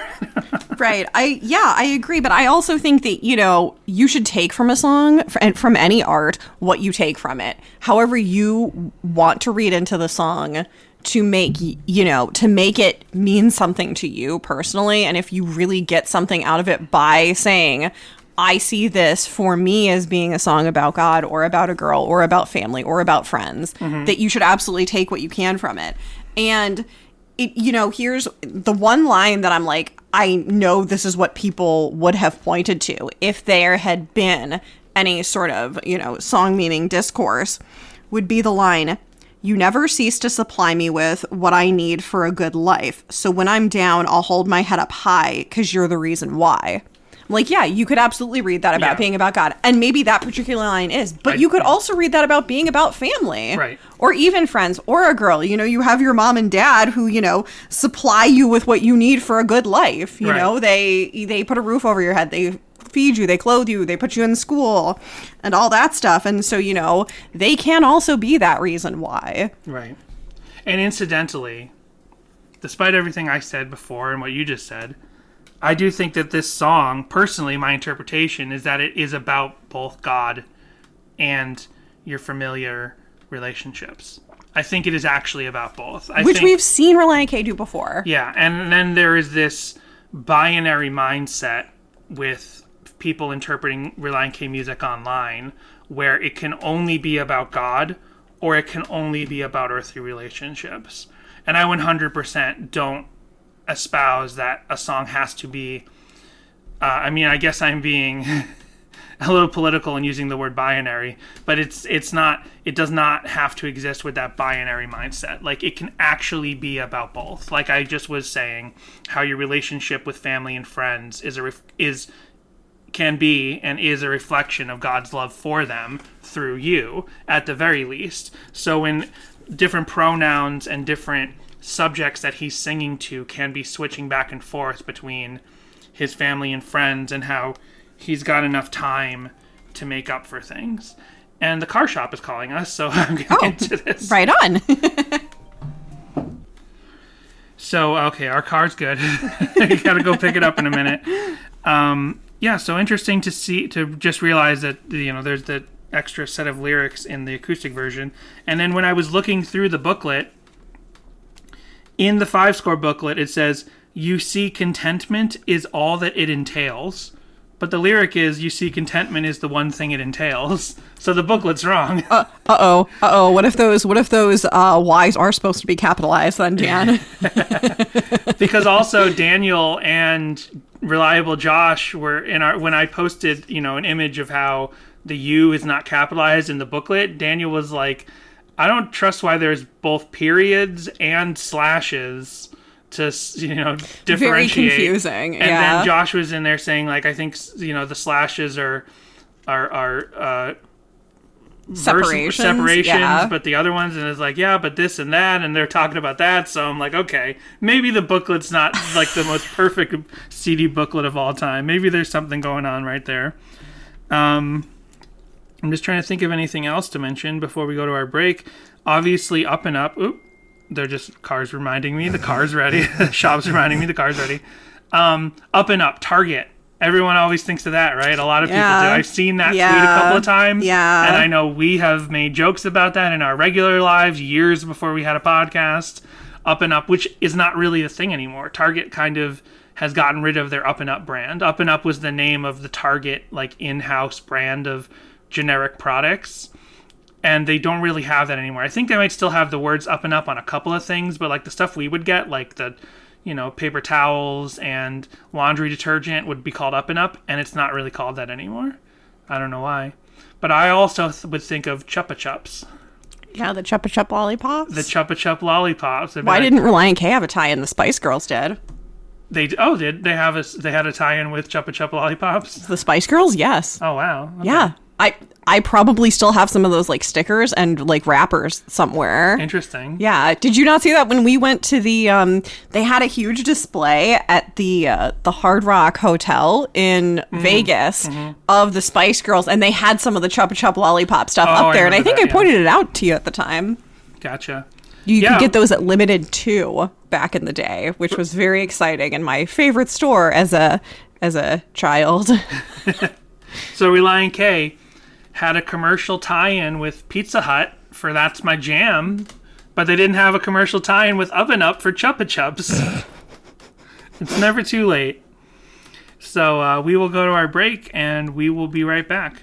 Right. I agree. But I also think that, you should take from a song and from any art what you take from it. However you want to read into the song to make, to make it mean something to you personally. And if you really get something out of it by saying, I see this for me as being a song about God or about a girl or about family or about friends, that you should absolutely take what you can from it. And here's the one line that I'm I know this is what people would have pointed to if there had been any sort of, song meaning discourse, would be the line, "You never cease to supply me with what I need for a good life. So when I'm down, I'll hold my head up high because you're the reason why." I'm yeah, you could absolutely read that about being about God. And maybe that particular line is. But you could also read that about being about family. Right. Or even friends or a girl. You have your mom and dad who, supply you with what you need for a good life. You know, they put a roof over your head. They feed you. They clothe you. They put you in school and all that stuff. And so, they can also be that reason why. Right. And incidentally, despite everything I said before and what you just said, I do think that this song, personally, my interpretation is that it is about both God and your familiar relationships. I think it is actually about both. Which we've seen Relient K do before. Yeah, and then there is this binary mindset with of people interpreting Relient K music online where it can only be about God or it can only be about earthly relationships. And I 100% don't espouse that a song has to be, I guess I'm being a little political and using the word binary, but it does not have to exist with that binary mindset. Like, it can actually be about both. Like I just was saying, how your relationship with family and friends can be and is a reflection of God's love for them through you, at the very least. So when different pronouns and different subjects that he's singing to can be switching back and forth between his family and friends, and how he's got enough time to make up for things. And the car shop is calling us, so I'm getting into this. Right on. So, okay, our car's good. You gotta go pick it up in a minute. So interesting to just realize that, there's the extra set of lyrics in the acoustic version. And then when I was looking through the booklet, in the 5-score booklet, it says, "You see, contentment is all that it entails." But the lyric is, "You see, contentment is the one thing it entails." So the booklet's wrong. Uh-oh. What if those Y's are supposed to be capitalized then, Jan? Because also Daniel and Reliable Josh were when I posted, an image of how the U is not capitalized in the booklet, Daniel was like, "I don't trust why there's both periods and slashes to, differentiate." Very confusing. And then Josh was in there saying, like, I think, the slashes are separations, yeah. But the other ones, and it's like, yeah, but this and that, and they're talking about that. So I'm like, okay, maybe the booklet's not like the most perfect CD booklet of all time. Maybe there's something going on right there. I'm just trying to think of anything else to mention before we go to our break. Obviously, Up and Up. Oop, they're just cars reminding me the car's ready. The shop's reminding me the car's ready. Up and Up, Target. Everyone always thinks of that, right? A lot of people do. I've seen that tweet a couple of times. Yeah. And I know we have made jokes about that in our regular lives years before we had a podcast. Up and Up, which is not really a thing anymore. Target kind of has gotten rid of their Up and Up brand. Up and Up was the name of the Target, like, in-house brand of generic products. And they don't really have that anymore. I think they might still have the words Up and Up on a couple of things, but like the stuff we would get, like the, paper towels and laundry detergent would be called Up and Up, and it's not really called that anymore. I don't know why. But I also would think of Chupa Chups. Yeah, the Chupa Chup lollipops. The Chupa Chup lollipops. Why didn't Relient K have a tie-in? The Spice Girls did. They had a tie-in with Chupa Chup lollipops? The Spice Girls, yes. Oh wow. Okay. Yeah. I probably still have some of those, like, stickers and, like, wrappers somewhere. Interesting. Yeah. Did you not see that when we went to the they had a huge display at the Hard Rock Hotel in Vegas of the Spice Girls, and they had some of the Chupa Chup lollipop stuff up there, and I think I pointed it out to you at the time. Gotcha. You could get those at Limited 2 back in the day, which was very exciting and my favorite store as a child. So Relient K had a commercial tie-in with Pizza Hut for That's My Jam, but they didn't have a commercial tie-in with Up and Up for Chupa Chups. It's never too late. So we will go to our break, and we will be right back.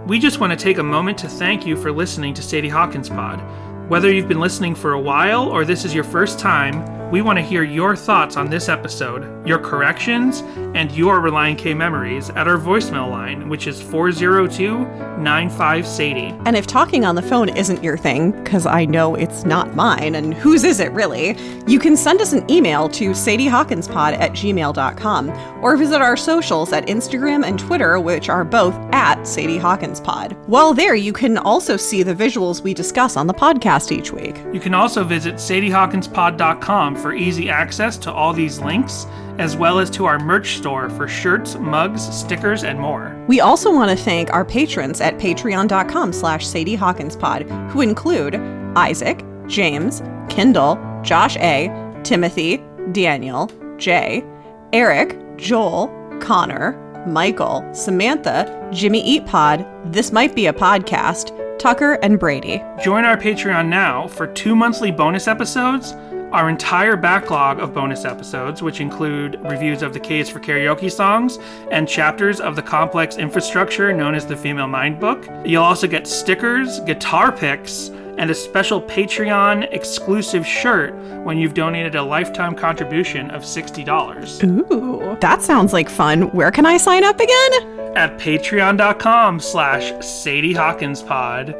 We just want to take a moment to thank you for listening to Sadie Hawkins Pod. Whether you've been listening for a while or this is your first time, we want to hear your thoughts on this episode, your corrections, and your Relient K memories at our voicemail line, which is 402-95-SADIE. And if talking on the phone isn't your thing, because I know it's not mine, and whose is it really, you can send us an email to sadiehawkinspod@gmail.com, or visit our socials at Instagram and Twitter, which are both at Sadie Hawkins Pod. While there, you can also see the visuals we discuss on the podcast each week. You can also visit sadiehawkinspod.com for easy access to all these links, as well as to our merch store for shirts, mugs, stickers, and more. We also want to thank our patrons at patreon.com/sadiehawkinspod, who include Isaac, James, Kendall, Josh A., Timothy, Daniel, Jay, Eric, Joel, Connor, Michael, Samantha, Jimmy Eatpod, This Might Be a Podcast, Tucker, and Brady. Join our Patreon now for 2 monthly bonus episodes, Our entire backlog of bonus episodes, which include reviews of the K's for Karaoke songs and chapters of the complex infrastructure known as the Female Mind Book. You'll also get stickers, guitar picks, and a special Patreon exclusive shirt when you've donated a lifetime contribution of $60. Ooh, that sounds like fun. Where can I sign up again? At patreon.com/Sadie Hawkins Pod.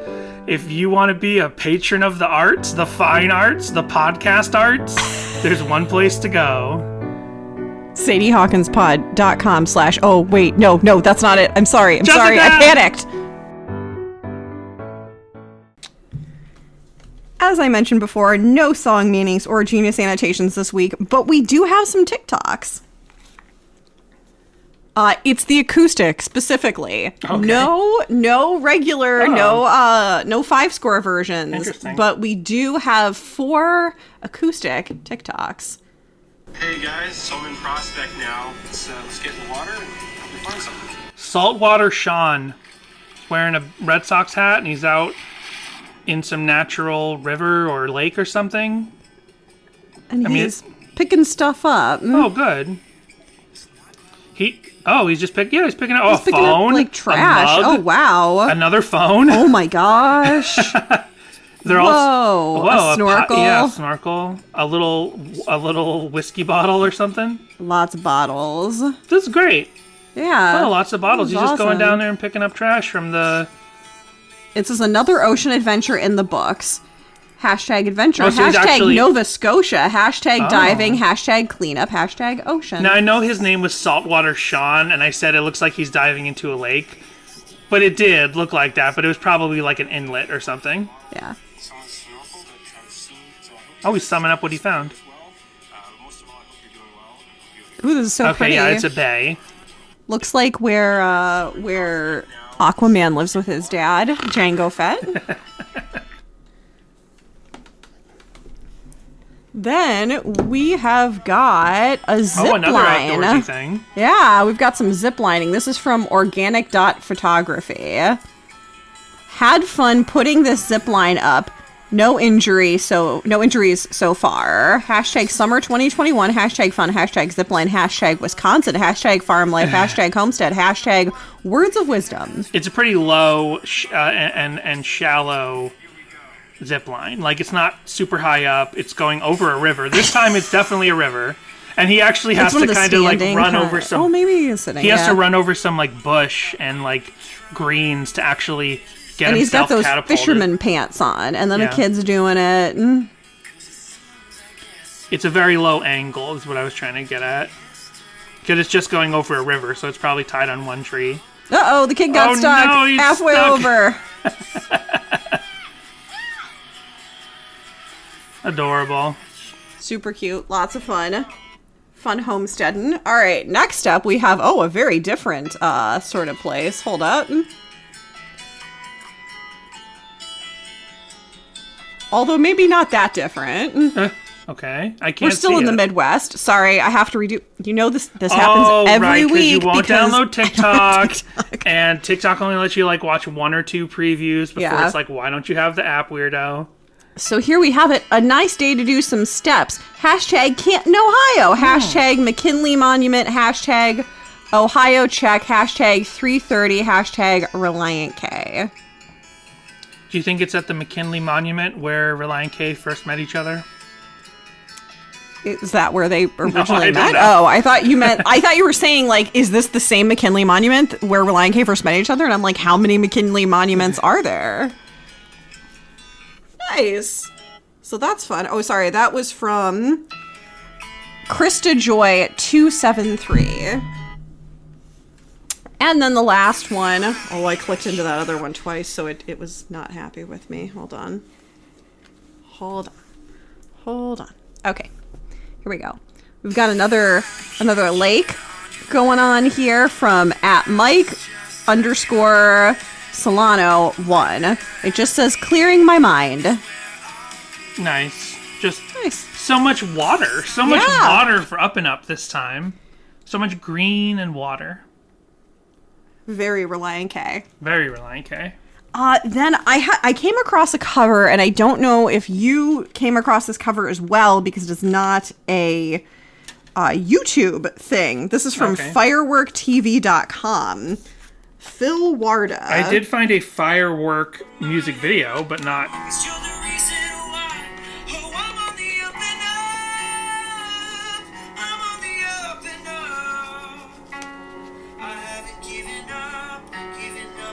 If you want to be a patron of the arts, the fine arts, the podcast arts, there's one place to go. SadieHawkinsPod.com/ oh, wait, no, that's not it. I'm sorry, I panicked. As I mentioned before, no song meanings or genius annotations this week, but we do have some TikToks. It's the acoustic specifically. Okay. No regular, no 5-score versions. Interesting. But we do have 4 acoustic TikToks. Hey guys, so I'm in Prospect now. Let's get in the water and hopefully find something. Saltwater Sean is wearing a Red Sox hat and he's out in some natural river or lake or something. And he's picking stuff up. Oh, good. He's picking up a He's picking phone. up, like, trash. A mug, Oh, wow. another phone. Oh, my gosh. They're Whoa, a snorkel. Snorkel. A little whiskey bottle or something. Lots of bottles. This is great. Yeah. Oh, lots of bottles. This He's is just going awesome. down there and picking up trash from the... It says another ocean adventure in the books. #adventure. Oh, so he's actually- Nova Scotia. #diving. #cleanup. #ocean. Now, I know his name was Saltwater Sean, and I said it looks like he's diving into a lake. But it did look like that, but it was probably like an inlet or something. Yeah. Oh, he's summing up what he found. Ooh, this is so Okay, pretty. yeah, it's a bay. Looks like where Aquaman lives with his dad, Jango Fett. Then we have got a zip Oh, another line. outdoorsy thing. Yeah, we've got some zip lining. This is from Organic Photography. Had fun putting this zip line up. No injuries so far. #summer 2021. #fun. #zipline. #Wisconsin. #farm life. #homestead. #words of wisdom. It's a pretty low and shallow zip line. Like, it's not super high up. It's going over a river. This time it's definitely a river. And he actually has to kind of like run over some... Oh, maybe he's sitting. He has to run over some like bush and like greens to actually get and he's got himself those catapulted. fisherman pants on, and then Yeah. the kid's doing it. And... It's a very low angle is what I was trying to get at. Because it's just going over a river, so it's probably tied on one tree. Uh-oh, the kid got Oh, stuck no, he's halfway stuck. over. Adorable. Super cute. Lots of fun. Fun homesteading. All right, next up we have, a very different sort of place. Hold up. Although maybe not that different. Okay, I can't. We're still see in the it. Midwest. Sorry, I have to redo. You know this happens Oh, every right, 'cause week. you won't because download I don't TikTok, have TikTok. and TikTok only lets you like watch 1 or 2 previews before Yeah. it's like, why don't you have the app, weirdo? So here we have it. A nice day to do some steps. #Canton, Ohio. #McKinley Monument. #Ohio check. #330. #Relient K. Do you think it's at the McKinley Monument where Relient K first met each other? Is that where they originally I don't met? know. Oh, I thought you were saying, like, is this the same McKinley Monument where Relient K first met each other? And I'm like, how many McKinley monuments are there? Nice. So that's fun. Oh, sorry. That was from Krista Joy 273. And then the last one. Oh, I clicked into that other one twice, so it was not happy with me. Hold on. Okay. Here we go. We've got another lake going on here from @Mike_Solano1. It just says clearing my mind. Nice. Just Nice. so much water. So much Yeah. water for Up and Up this time. So much green and water. Very Relient K. Very Relient K. Then I came across a cover, and I don't know if you came across this cover as well, because it is not a YouTube thing. This is from fireworktv.com. Phil Warda. I did find a Firework music video, but not... You're the reason why. Oh, I'm on the up and up. I'm on the up and up. I haven't given up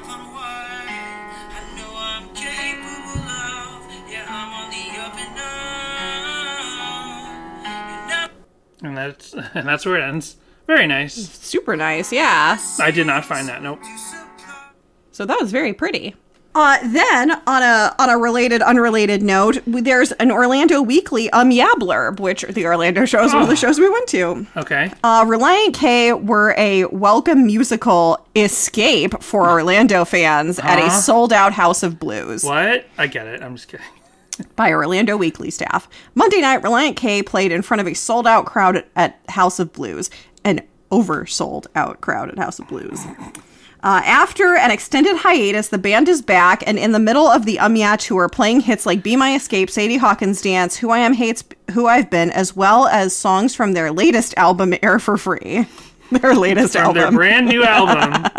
on why. I know I'm capable of. Yeah, I'm on the up and up. And that's where it ends. Very nice. Super nice, yeah. I did not find that, nope. So that was very pretty. Then, on a related, unrelated note, there's an Orlando Weekly Yeah blurb, which the Orlando show is one of the shows we went to. Okay. Relient K were a welcome musical escape for Orlando fans at a sold-out House of Blues. What? I get it. I'm just kidding. By Orlando Weekly staff. Monday night, Relient K played in front of a sold-out crowd at House of Blues. An oversold-out crowd at House of Blues. After an extended hiatus, the band is back, and in the middle of the Yeah tour, playing hits like Be My Escape, Sadie Hawkins Dance, Who I Am Hates Who I've Been, as well as songs from their latest album, Air for Free. Their latest From album. their brand new album.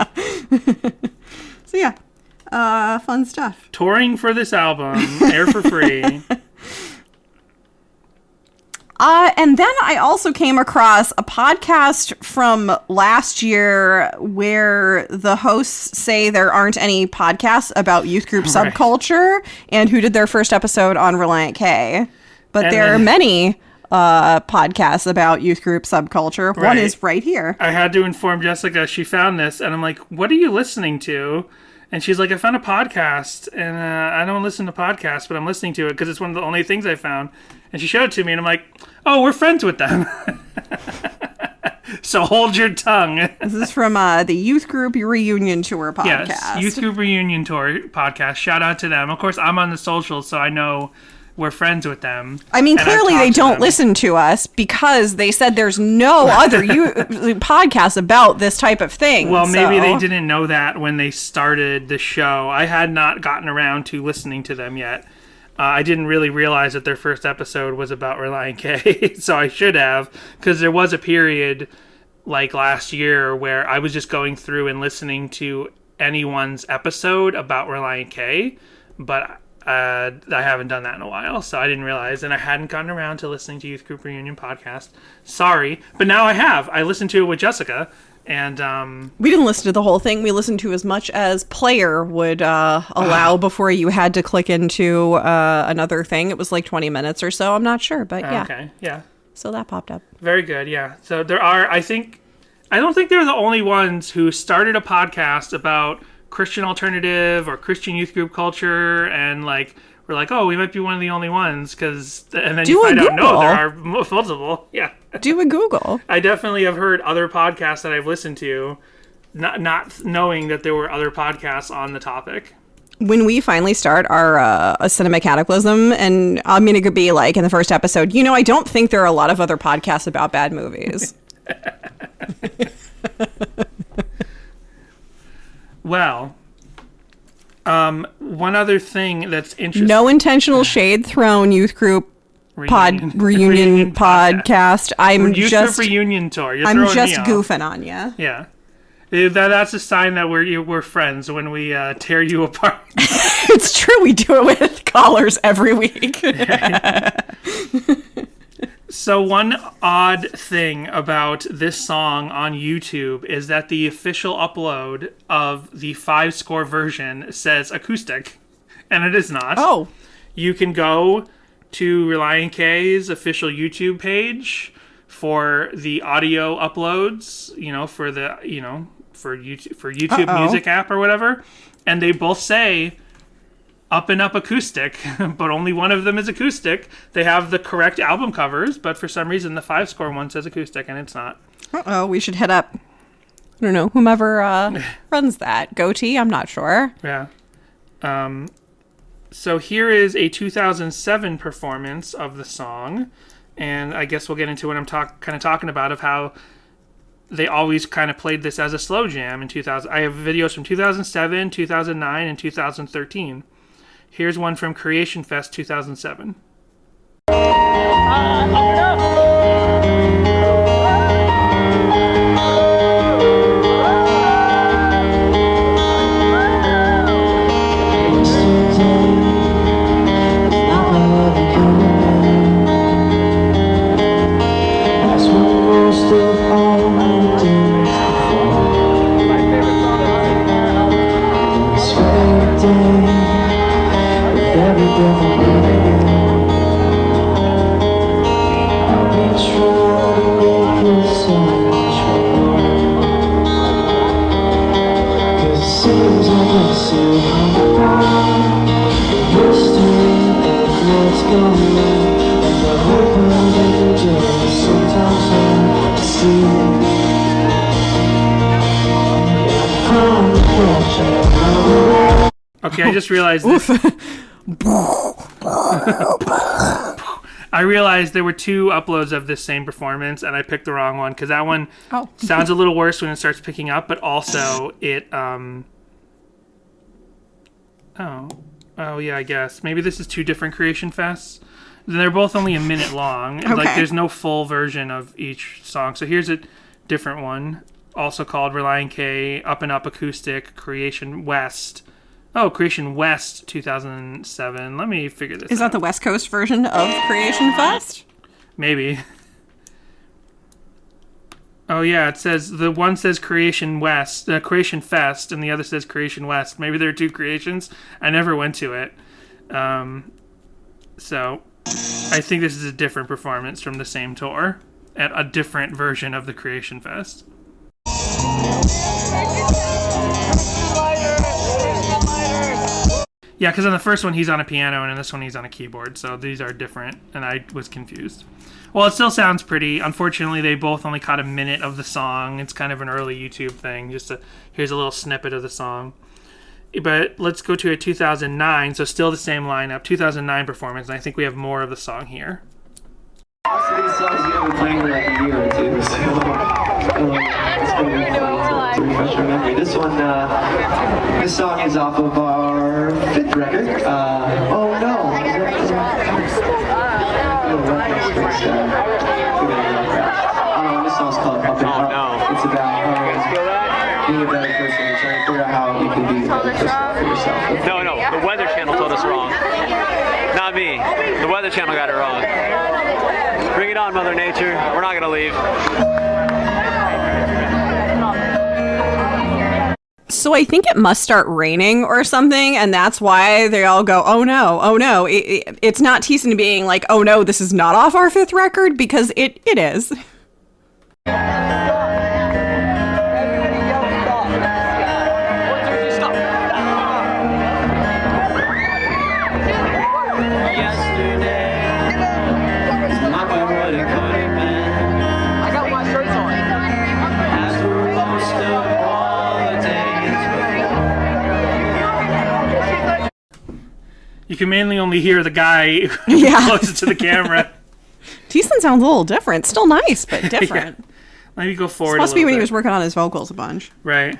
So yeah, fun stuff. Touring for this album, Air for Free. And then I also came across a podcast from last year where the hosts say there aren't any podcasts about youth group subculture and who did their first episode on Relient K. But And there are many podcasts about youth group subculture. One is right here. I had to inform Jessica she found this, and I'm like, what are you listening to? And she's like, I found a podcast, and I don't listen to podcasts, but I'm listening to it because it's one of the only things I found. And she showed it to me, and I'm like, oh, we're friends with them. So hold your tongue. This is from the Youth Group Reunion Tour podcast. Yes, Youth Group Reunion Tour podcast. Shout out to them. Of course, I'm on the socials, so I know we're friends with them. I mean, and clearly they don't listen to us because they said there's no other podcast about this type of thing. Well, maybe they didn't know that when they started the show. I had not gotten around to listening to them yet. I didn't really realize that their first episode was about Relient K, so I should have, because there was a period like last year where I was just going through and listening to anyone's episode about Relient K, but I haven't done that in a while, so I didn't realize, and I hadn't gotten around to listening to Youth Group Reunion podcast. Sorry, but now I have. I listened to it with Jessica, and we didn't listen to the whole thing. We listened to as much as Player would allow before you had to click into another thing. It was like 20 minutes or so. I'm not sure, but yeah. Okay, yeah. So that popped up. Very good, yeah. So there are, I don't think they're the only ones who started a podcast about Christian alternative or Christian youth group culture, and like we're like, oh, we might be one of the only ones, and then you find out, no, there are multiple. Yeah. Do a Google. I definitely have heard other podcasts that I've listened to, not knowing that there were other podcasts on the topic. When we finally start our a Cinema Cataclysm, and I'm going to be like in the first episode, I don't think there are a lot of other podcasts about bad movies. Well, one other thing that's interesting. No intentional shade thrown, youth group reunion podcast. I'm youth just group reunion tour. I'm just goofing on you. Yeah. That's a sign that we're friends when we tear you apart. It's true. We do it with callers every week. So one odd thing about this song on YouTube is that the official upload of the 5-score version says acoustic, and it is not. Oh. You can go to Relient K's official YouTube page for the audio uploads, for YouTube Music app or whatever, and they both say up and up acoustic, but only one of them is acoustic. They have the correct album covers, but for some reason the 5-score one says acoustic and it's not. We should hit up, I don't know, whomever runs that. Goatee, I'm not sure. Yeah. So here is a 2007 performance of the song, and I guess we'll get into what I'm talking about, of how they always kind of played this as a slow jam in 2000. I have videos from 2007, 2009, and 2013. Here's one from Creation Fest 2007. Okay, I just realized this. I realized there were 2 uploads of this same performance, and I picked the wrong one because that one sounds a little worse when it starts picking up, but also it. Oh yeah, I guess maybe this is 2 different Creation Fests. They're both only a minute long. Okay. Like there's no full version of each song. So here's a different one, also called Relient K Up and Up Acoustic Creation West. Oh, Creation West 2007. Let me figure this out. Is that the West Coast version of Creation Fest? Maybe. Oh yeah, it says the one says Creation West, Creation Fest, and the other says Creation West. Maybe there are 2 creations. I never went to it, so I think this is a different performance from the same tour at a different version of the Creation Fest. Yeah, because on the first one he's on a piano, and in this one he's on a keyboard, so these are different, and I was confused. Well, it still sounds pretty. Unfortunately, they both only caught a minute of the song. It's kind of an early YouTube thing. Here's a little snippet of the song. But let's go to a 2009, so still the same lineup, 2009 performance, and I think we have more of the song here. Most of these songs you haven't played in like a year or 2, so it's going to be fun to refresh your memory. This song is off of our 5th record. Oh no! This song's called Up and Up. It's about being a better person and trying to figure out how you can be a better person for yourself. No, the Weather Channel told us wrong. Not me. The Weather Channel got it wrong. Bring it on, Mother Nature. We're not going to leave. So I think it must start raining or something, and that's why they all go, oh no, oh no. It's not Thiessen being like, oh no, this is not off our 5th record, because it is. You can mainly only hear the guy closer to the camera. Thiessen sounds a little different. Still nice, but different. Yeah. Maybe go forward This must be when he was working on his vocals a bunch. Right.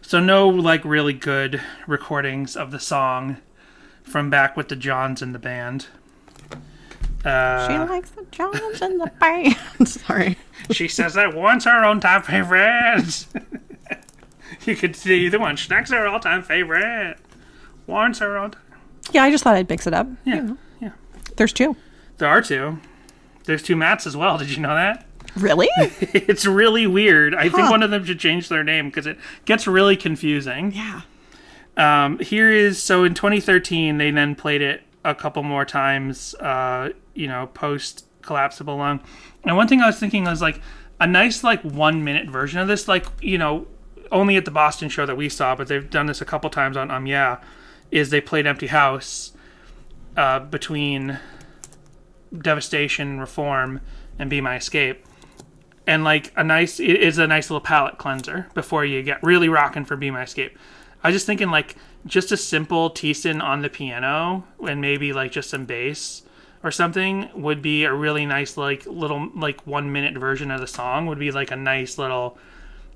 So no, like, really good recordings of the song from back with the Johns in the band. She likes the Johns in the band. Sorry. She says that one's her all-time favorite. You could see the one. Snack's her all-time favorite. One's her all-time. Yeah, I just thought I'd mix it up. Yeah, You know. yeah. There's 2. There are 2. There's 2 Matts as well. Did you know that? Really? It's really weird. I think one of them should change their name because it gets really confusing. Yeah. Here is, so in 2013, they then played it a couple more times, post Collapsible Lung. And one thing I was thinking was like a nice, like 1 minute version of this, like, only at the Boston show that we saw, but they've done this a couple times on is they played Empty House between Devastation, Reform, and Be My Escape. and like it is a nice little palate cleanser before you get really rocking for Be My Escape. I was just thinking like just a simple Thiessen on the piano and maybe like just some bass or something would be a really nice like little like 1 minute version of the song would be like a nice little,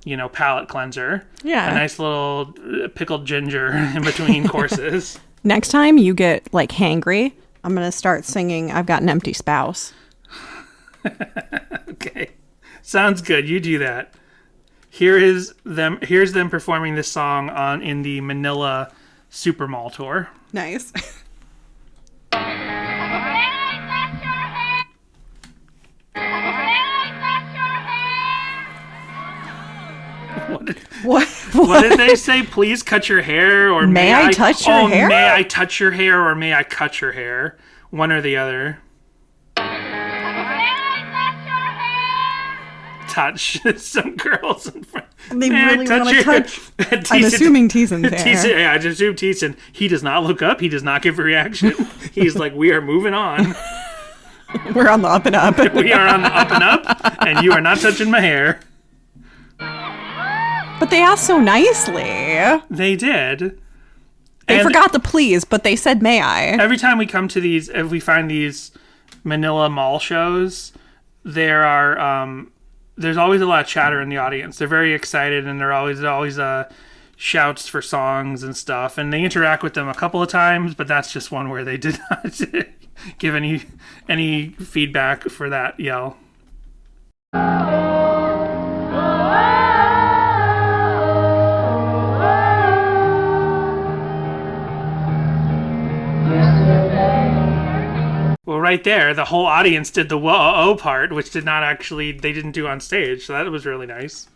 you know, palate cleanser. Yeah. A nice little pickled ginger in between courses. Next time you get like hangry, I'm going to start singing I've Got an Empty Spouse. Okay. Sounds good. You do that. Here's them performing this song in the Manila Super Mall tour. Nice. What did they say? Please cut your hair, or may I touch your hair? May I touch your hair, or may I cut your hair? One or the other. Touch some girls in front. They really want to touch. I'm assuming Thiessen's hair. Yeah, I just assume Thiessen. He does not look up. He does not give a reaction. He's like, we are moving on. We're on the up and up. We are on the up and up, and you are not touching my hair. But they asked so nicely. They did. They forgot the please, but they said, may I? Every time we come to these, if we find these Manila mall shows, there's always a lot of chatter in the audience. They're very excited, and they're always shouts for songs and stuff. And they interact with them a couple of times, but that's just one where they did not give any feedback for that yell. Well, right there, the whole audience did the whoa part, which they didn't do on stage, so that was really nice.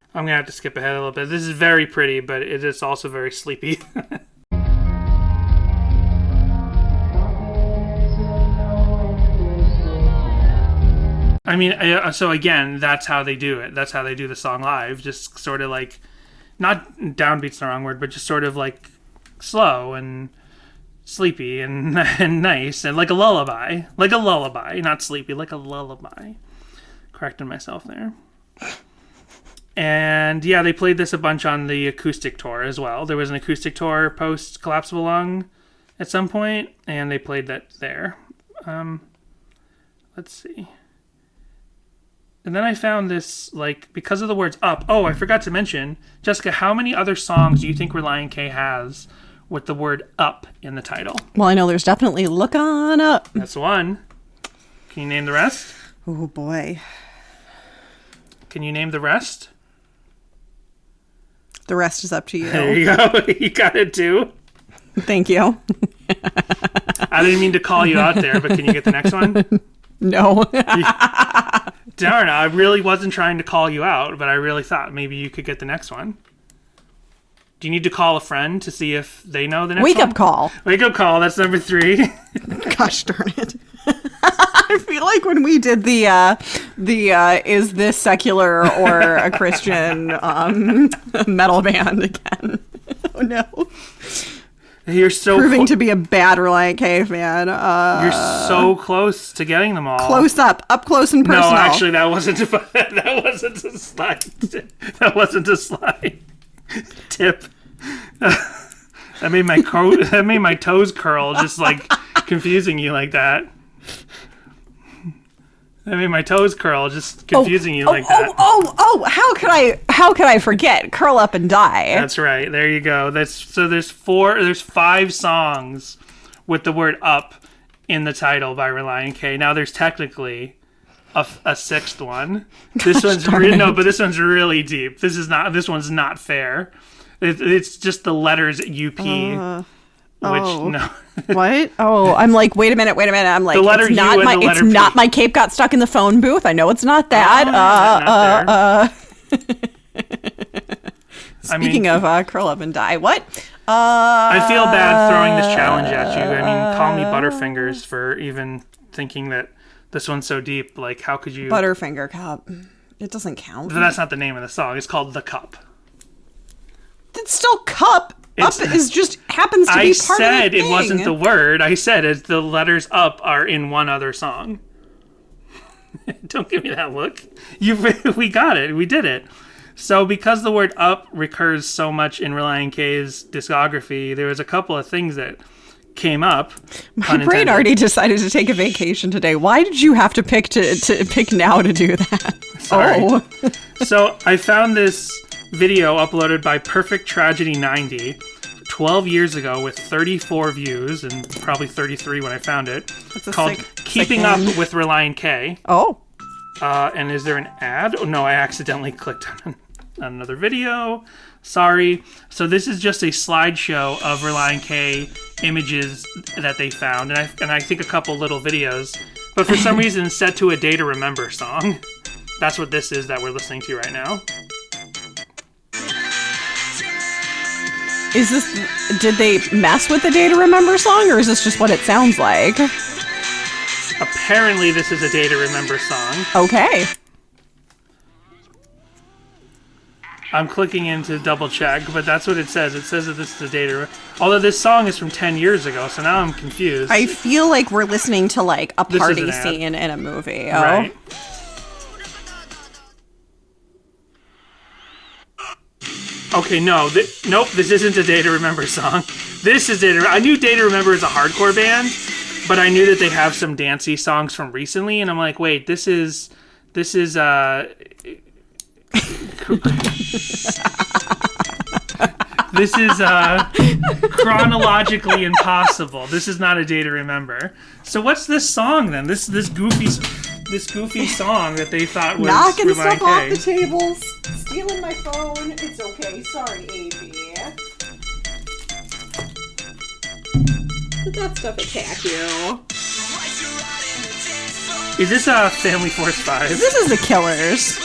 I'm going to have to skip ahead a little bit. This is very pretty, but it is also very sleepy. I mean, so again, that's how they do it. That's how they do the song live. Just sort of like, not downbeat's the wrong word, but just sort of like slow and sleepy and nice and like a lullaby. Like a lullaby, not sleepy, like a lullaby. Correcting myself there. And yeah, they played this a bunch on the acoustic tour as well. There was an acoustic tour post Collapsible Lung at some point, and they played that there. Let's see. And then I found this, like, because of the words up. Oh, I forgot to mention, Jessica, how many other songs do you think Relient K has with the word up in the title? Well, I know there's definitely Look On Up. That's one. Can you name the rest? Oh, boy. Can you name the rest? The rest is up to you. There you go. You got it too. Thank you. I didn't mean to call you out there, but can you get the next one? No. Darn, I really wasn't trying to call you out, but I really thought maybe you could get the next one. Do you need to call a friend to see if they know the next one? Wake up call. Wake up call. That's number 3. Gosh darn it. I feel like when we did the is this secular or a Christian metal band again. Oh no. You're so proving to be a bad Relient K fan. You're so close to getting them all. Close up close and personal. No, actually, that wasn't a slide. That wasn't a slide. Tip. That made my toes curl, just like confusing you like that. That made my toes curl, just confusing you like that. How could I forget? Curl up and die. That's right. There you go. There's 5 songs with the word up in the title by Relient K. Now there's technically a 6th one. This one's but this one's really deep. This one's not fair. It's just the letters UP. Oh. no. What? Oh, I'm like, wait a minute. I'm like, The letter it's U not and my, the letter it's not P. my cape got stuck in the phone booth. I know it's not that. Not Speaking of curl up and die, what? I feel bad throwing this challenge at you. I mean, call me Butterfingers for even thinking that this one's so deep. Like, how could you... Butterfinger Cup. It doesn't count. But that's not the name of the song. It's called The Cup. It's still cup. It's- Up is just happens to be I part said of the it thing. wasn't the word. I said the letters up are in one other song. Don't give me that look. We got it. We did it. So because the word up recurs so much in Relient K's discography, there was a couple of things that came up. My brain already decided to take a vacation today. Why did you have to pick to pick now to do that? Sorry. Oh. So I found this video uploaded by Perfect Tragedy 90 12 years ago with 34 views and probably 33 when I found it. That's a called sick Keeping Up with Relient K. Oh. And is there an ad? Oh, no, I accidentally clicked on another video. Sorry. So this is just a slideshow of Relient K images that they found, and I think a couple little videos. But for some reason, it's set to a Day to Remember song. That's what this is that we're listening to right now. Is this? Did they mess with the Day to Remember song, or is this just what it sounds like? Apparently, this is a Day to Remember song. Okay. I'm clicking in to double check, but that's what it says. It says that this is a Day to Although this song is from 10 years ago, so now I'm confused. I feel like we're listening to like a This is party an ad. scene in a movie. Oh. Right. Okay, no. Nope, this isn't a Day to Remember song. This is I knew Day to Remember is a hardcore band, but I knew that they have some dancey songs from recently, and I'm like, wait, this is this is chronologically impossible. This is not a Day to Remember. So what's this song then? This goofy song that they thought was Knocking Relient stuff off K. the tables, stealing my phone. It's okay. Sorry, AB. Did that stuff attack you? Is this Family Force 5? This is the Killers.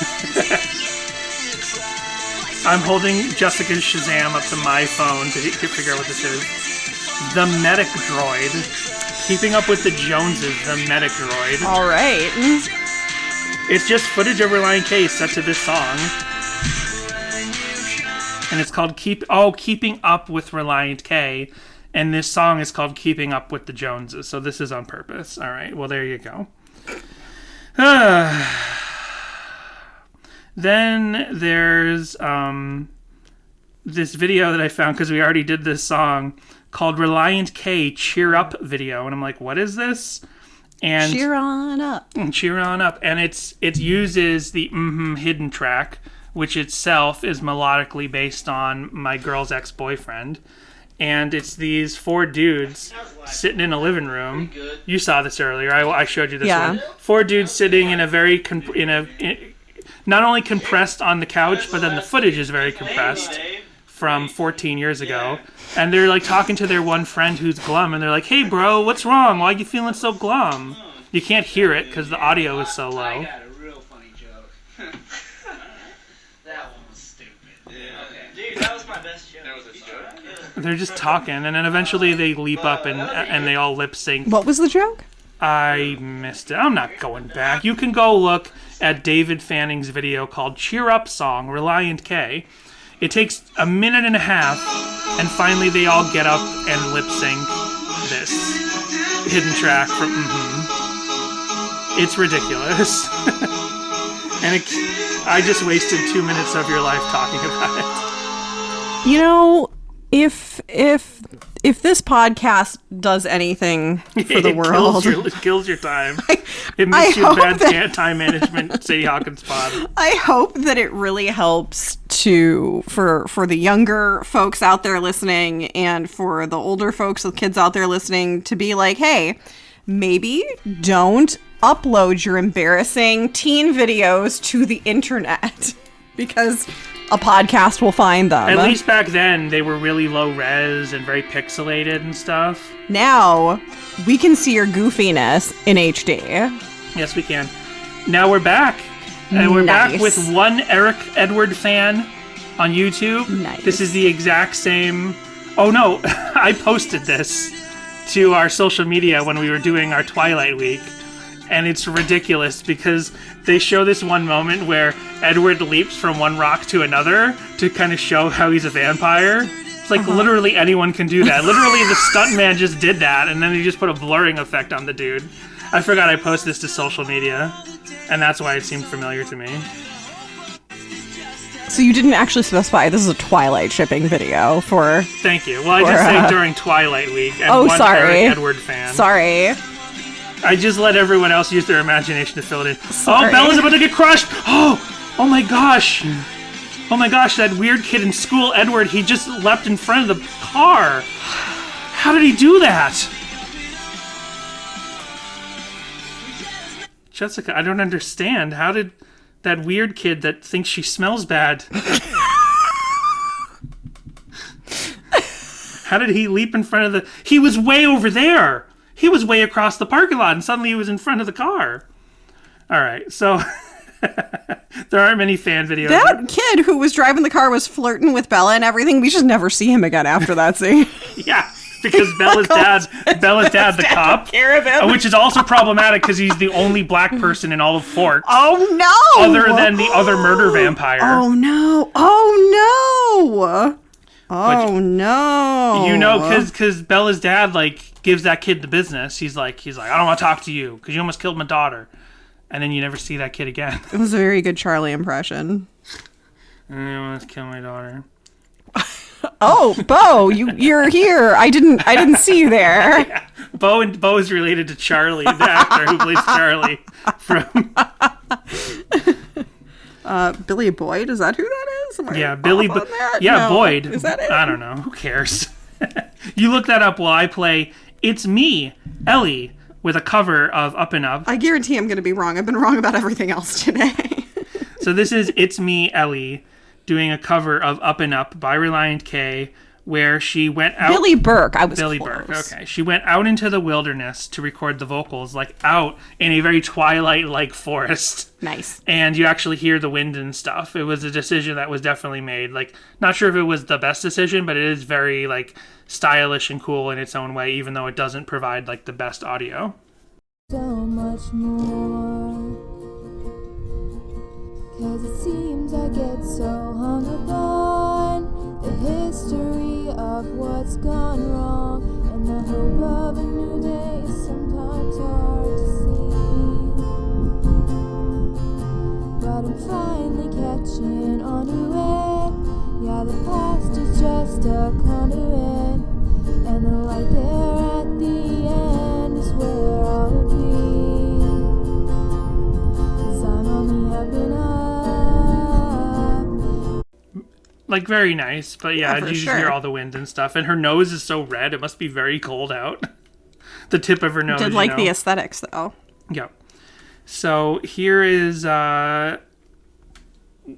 I'm holding Jessica's Shazam up to my phone to figure out what this is. The Medic Droid. Keeping Up with the Joneses, the Medic Droid. All right. It's just footage of Relient K set to this song. And it's called Keeping Up with Relient K. And this song is called Keeping Up with the Joneses. So this is on purpose. All right, well, there you go. Then there's this video that I found because we already did this song called Relient K Cheer Up video, and I'm like, what is this? And Cheer on up. Cheer on up, and it uses the hidden track, which itself is melodically based on My Girl's Ex-Boyfriend. And it's these four dudes sitting in a living room. You saw this earlier. I showed you this one. Four dudes sitting in a very not only compressed on the couch, but then the footage is very compressed from 14 years ago. And they're like talking to their one friend who's glum, and they're like, "Hey, bro, what's wrong? Why are you feeling so glum?" You can't hear it because the audio is so low. I got a real funny joke. That one was stupid. Yeah. Okay. Dude, that was my best joke. That was a joke. They're just talking, and then eventually they leap up and they all lip sync. What was the joke? I missed it. I'm not going back. You can go look at David Fanning's video called Cheer Up Song, Relient K. It takes a minute and a half, and finally they all get up and lip sync this hidden track from It's ridiculous. And I just wasted 2 minutes of your life talking about it. You know, if this podcast does anything for the world, it kills your time. It makes you bad time management, Sadie Hawkins pod. I hope that it really helps for the younger folks out there listening, and for the older folks with kids out there listening, to be like, hey, maybe don't upload your embarrassing teen videos to the internet, because a podcast will find them. At least back then, they were really low res and very pixelated and stuff. Now, we can see your goofiness in HD. Yes, we can. Now we're back. And we're back with one Eric Edward fan on YouTube. Nice. This is the exact same... Oh, no. I posted this to our social media when we were doing our Twilight Week. And it's ridiculous because they show this one moment where Edward leaps from one rock to another to kind of show how he's a vampire. It's like literally anyone can do that. Literally the stuntman just did that, and then he just put a blurring effect on the dude. I forgot I posted this to social media, and that's why it seemed familiar to me. So you didn't actually specify this is a Twilight shipping video for... Thank you. Well, I just say during Twilight Week, and one sorry. Eric Edward fan. Sorry. I just let everyone else use their imagination to fill it in. Sorry. Oh, Bella's about to get crushed! Oh my gosh! Oh my gosh, that weird kid in school, Edward, he just leapt in front of the car. How did he do that? Jessica, I don't understand. How did that weird kid that thinks she smells bad... How did he leap in front of the... He was way over there! He was way across the parking lot, and suddenly he was in front of the car. All right, so there aren't many fan videos. That kid who was driving the car was flirting with Bella and everything. We just never see him again after that scene. Yeah, because Bella's dad, the cop, care of him. which is also problematic because he's the only black person in all of Forks. Oh no! Other than the other murder vampire. Oh no! Oh no! Oh no! You know, because Bella's dad gives that kid the business. He's like, I don't want to talk to you because you almost killed my daughter, and then you never see that kid again. It was a very good Charlie impression. I almost killed my daughter. Oh, Bo, you're here. I didn't see you there. Yeah. Bo is related to Charlie, the actor who plays Charlie from. Billy Boyd, is that who that is? Billy. No. Boyd. Is that it? I don't know. Who cares? You look that up while I play It's Me, Ellie, with a cover of Up and Up. I guarantee I'm going to be wrong. I've been wrong about everything else today. So this is It's Me, Ellie, doing a cover of Up and Up by Relient K, where she went out... Billy Burke, Billy Burke, okay. She went out into the wilderness to record the vocals, out in a very Twilight-like forest. Nice. And you actually hear the wind and stuff. It was a decision that was definitely made. Not sure if it was the best decision, but it is very, stylish and cool in its own way, even though it doesn't provide, the best audio. So much more, 'cause it seems I get so hung upon the history of what's gone wrong, and the hope of a new day is sometimes hard to see. But I'm finally catching on to it. Yeah, the past is just a conduit, and the light there at the end is where I'll be. 'Cause I'm on the up and up. Very nice, but yeah, for you just sure. hear all the wind and stuff, and her nose is so red, it must be very cold out. The tip of her nose, Did the aesthetics, though. Yeah. So here is,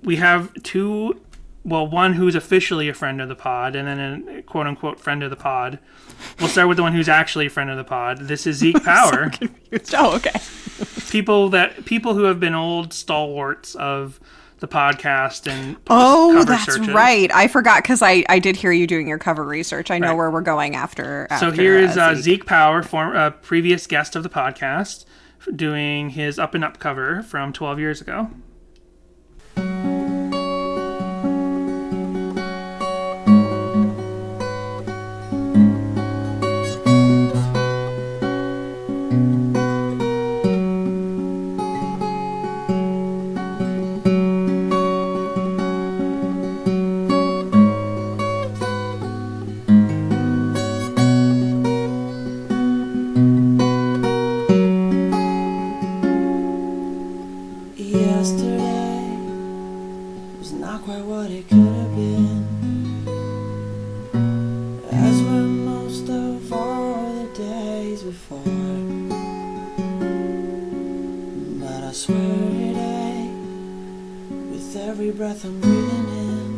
we have two, one who's officially a friend of the pod, and then a quote-unquote friend of the pod. We'll start with the one who's actually a friend of the pod. This is Zeke Power. So confused. Oh, okay. People who have been old stalwarts of the podcast and Oh, cover that's searches. right. I forgot because I did hear you doing your cover research. I know Right. where we're going after So here is Zeke Power, previous guest of the podcast, doing his Up and Up cover from 12 years ago. Yesterday was not quite what it could have been, as were most of all the days before. But I swear today, with every breath I'm breathing in,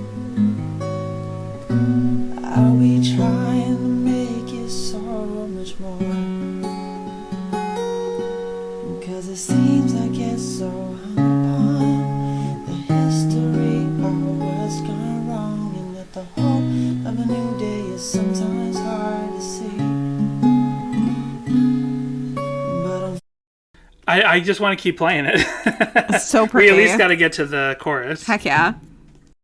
the hope of a new day is sometimes hard to see. But I just want to keep playing it. It's so We pretty. at least got to get to the chorus. Heck yeah.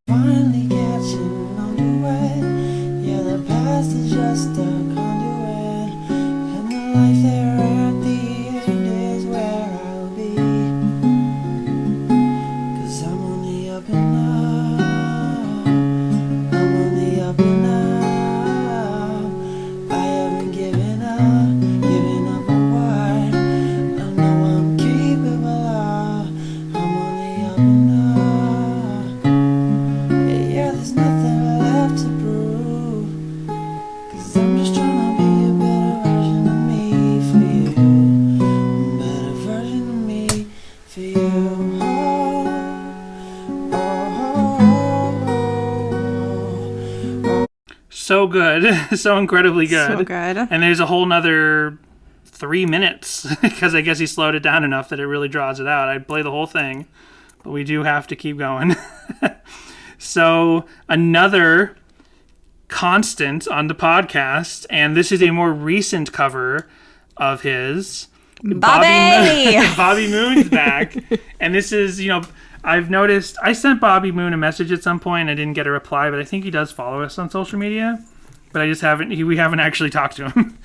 finally catching on to it. Yeah, the past is just a conduit, and the life there at the end is where I'll be. 'Cause I'm on the up and up. I'm on the up and up. I haven't given up on what I know I'm capable of. I'm on the up and up. Yeah, there's nothing left to prove. 'Cause I'm just trying to be a better version of me for you. Better version of me for you. So good. So incredibly good. So good. And there's a whole nother 3 minutes because I guess he slowed it down enough that it really draws it out. I'd play the whole thing, but we do have to keep going. So another constant on the podcast, and this is a more recent cover of his. Bobby! Bobby Moon's back. And this is, I've noticed, I sent Bobby Moon a message at some point. I didn't get a reply, but I think he does follow us on social media. But I just we haven't actually talked to him.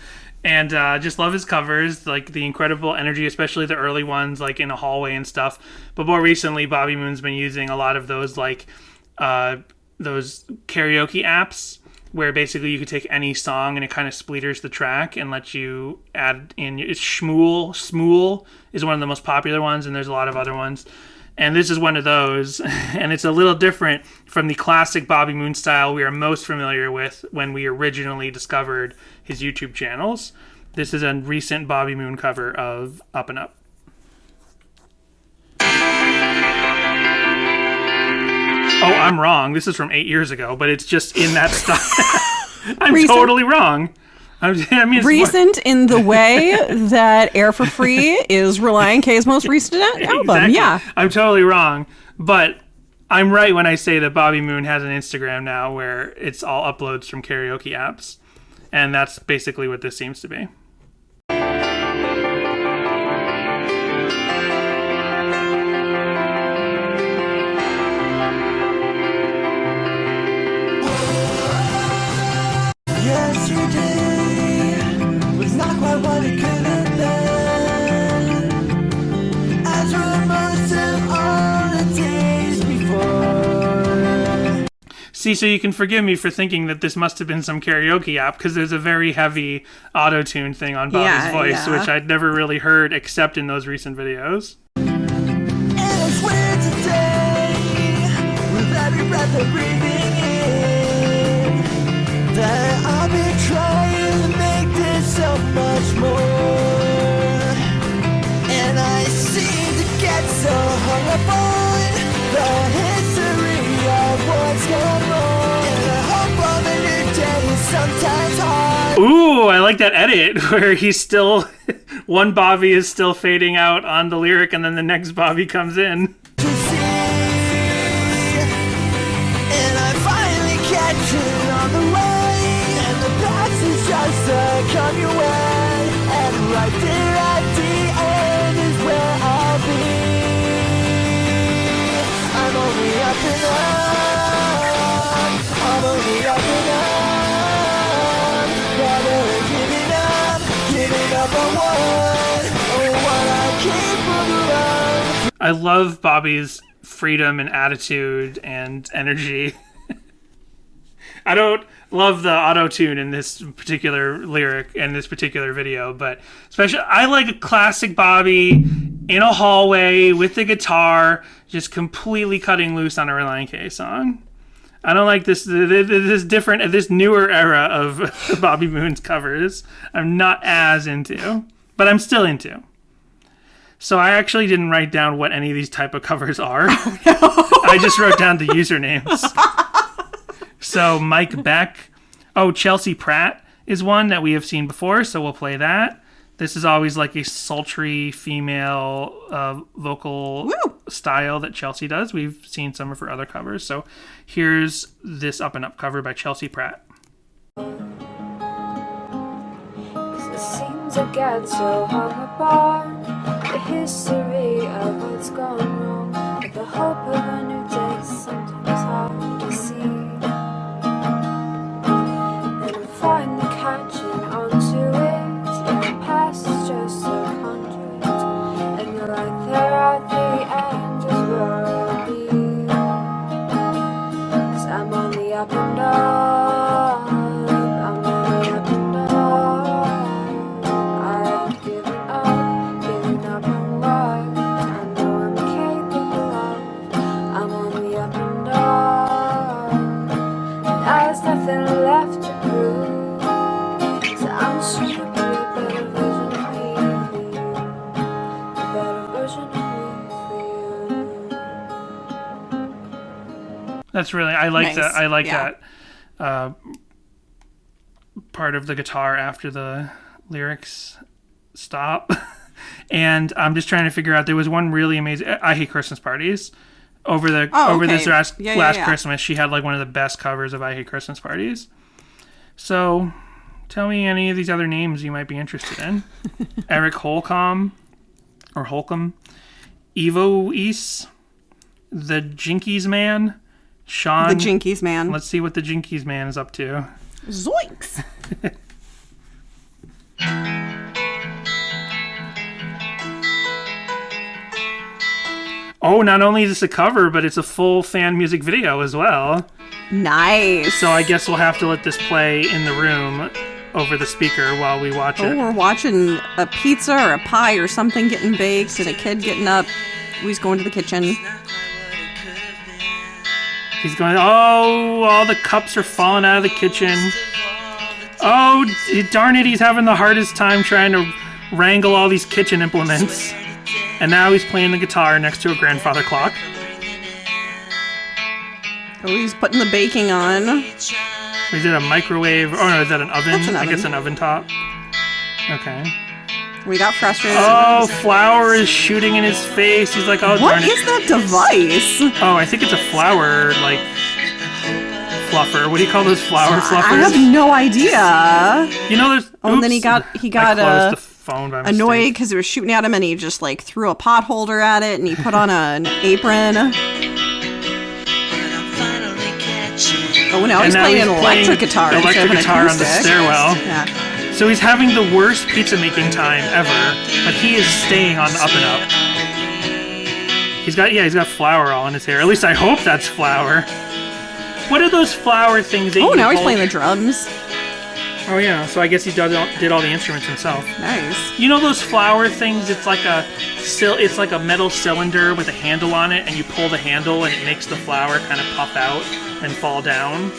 And just love his covers, like the incredible energy, especially the early ones, like in a hallway and stuff. But more recently, Bobby Moon's been using a lot of those, like, those karaoke apps where basically you could take any song and it kind of splitters the track and lets you add in. It's Shmool is one of the most popular ones, and there's a lot of other ones. And this is one of those, and it's a little different from the classic Bobby Moon style we are most familiar with when we originally discovered his YouTube channels. This is a recent Bobby Moon cover of Up and Up. Oh, I'm wrong. This is from 8 years ago, but it's just in that style. I'm Recent? totally wrong. I mean, it's Recent in the way that Air for Free is Relient K's most recent album. Exactly. Yeah. I'm totally wrong, but I'm right when I say that Bobby Moon has an Instagram now where it's all uploads from karaoke apps, and that's basically what this seems to be. Yesterday was not quite what it could have been. As were most of all the days before. See, so you can forgive me for thinking that this must have been some karaoke app because there's a very heavy auto-tune thing on Bobby's Yeah, voice, yeah. which I'd never really heard except in those recent videos. And I swear today, with every breath I'm breathing in, that I've been trying to make this so much more. And I seem to get so hung up on the history of what's going on. And the hope of a new day is sometimes hard. Ooh, I like that edit where he's still, one Bobby is still fading out on the lyric and then the next Bobby comes in. To see, and I'm finally catching on the way, and the past is just a come your way, and right there at the end is where I'll be. I'm only up and up, I'm only up and up, never giving up on what I'm capable of. I love Bobby's freedom and attitude and energy. I don't love the auto-tune in this particular lyric and this particular video, but especially I like a classic Bobby in a hallway with the guitar just completely cutting loose on a Relient K song. I don't like this newer era of Bobby Moon's covers. I'm not as into, but I'm still into. So I actually didn't write down what any of these type of covers are. Oh, no. I just wrote down the usernames. So Mike Beck. Oh, Chelsea Pratt is one that we have seen before, so we'll play that. This is always like a sultry female vocal. Woo! style that Chelsea does. We've seen some of her other covers. So here's this Up and Up cover by Chelsea Pratt. 'Cause it seems I get so hung upon the history of what's gone wrong, but the hope of a new day sometimes hard to see. And I'm finally catching on to it. Yeah, the past is just 100, and you're right there at the end is where I'll be. 'Cause I'm on the up and up. I'm on the up and up. I haven't given up on what I know I'm capable of. I'm on the up and up, and there's nothing left to prove. So I'm just trying to be a better version of me for you, a better version of me for you. That's really, I like Nice. that. I like Yeah. that part of the guitar after the lyrics stop. And I'm just trying to figure out, there was one really amazing, I Hate Christmas Parties. Over this okay. last Yeah. Christmas, she had like one of the best covers of I Hate Christmas Parties. So tell me any of these other names you might be interested in. Eric Holcomb, Evo East, the Jinkies Man, Sean. The Jinkies Man. Let's see what the Jinkies Man is up to. Zoinks. Oh, not only is this a cover, but it's a full fan music video as well. Nice. So I guess we'll have to let this play in the room over the speaker while we watch Oh, it. we're watching a pizza or a pie or something getting baked and a kid getting up. He's going to the kitchen. He's going, oh, all the cups are falling out of the kitchen. Oh, darn it, he's having the hardest time trying to wrangle all these kitchen implements. And now he's playing the guitar next to a grandfather clock. Oh, he's putting the baking on. Is it a microwave? Oh, no, is that an oven? That's an I guess oven. an oven top. Okay. We got freshers. Oh, flour is shooting in his face. He's like, oh, What darn it. is that device? Oh, I think it's a flour, like, fluffer. What do you call those flour fluffers? I have no idea. You know, there's. Oh, and then he got I closed the phone by mistake. annoyed because it was shooting at him, and he just like threw a pot holder at it, and he put on an apron. Oh, now he's And now playing he's an electric guitar. instead Electric of an guitar on the acoustic. stairwell. Yeah. So he's having the worst pizza making time ever, but he is staying on the up and up. He's got flour all in his hair. At least I hope that's flour. What are those flour things that Oh, you now he's hold- playing the drums. Oh yeah, so I guess he did all the instruments himself. Nice. You know those flour things? It's like a metal cylinder with a handle on it, and you pull the handle and it makes the flour kind of puff out and fall down.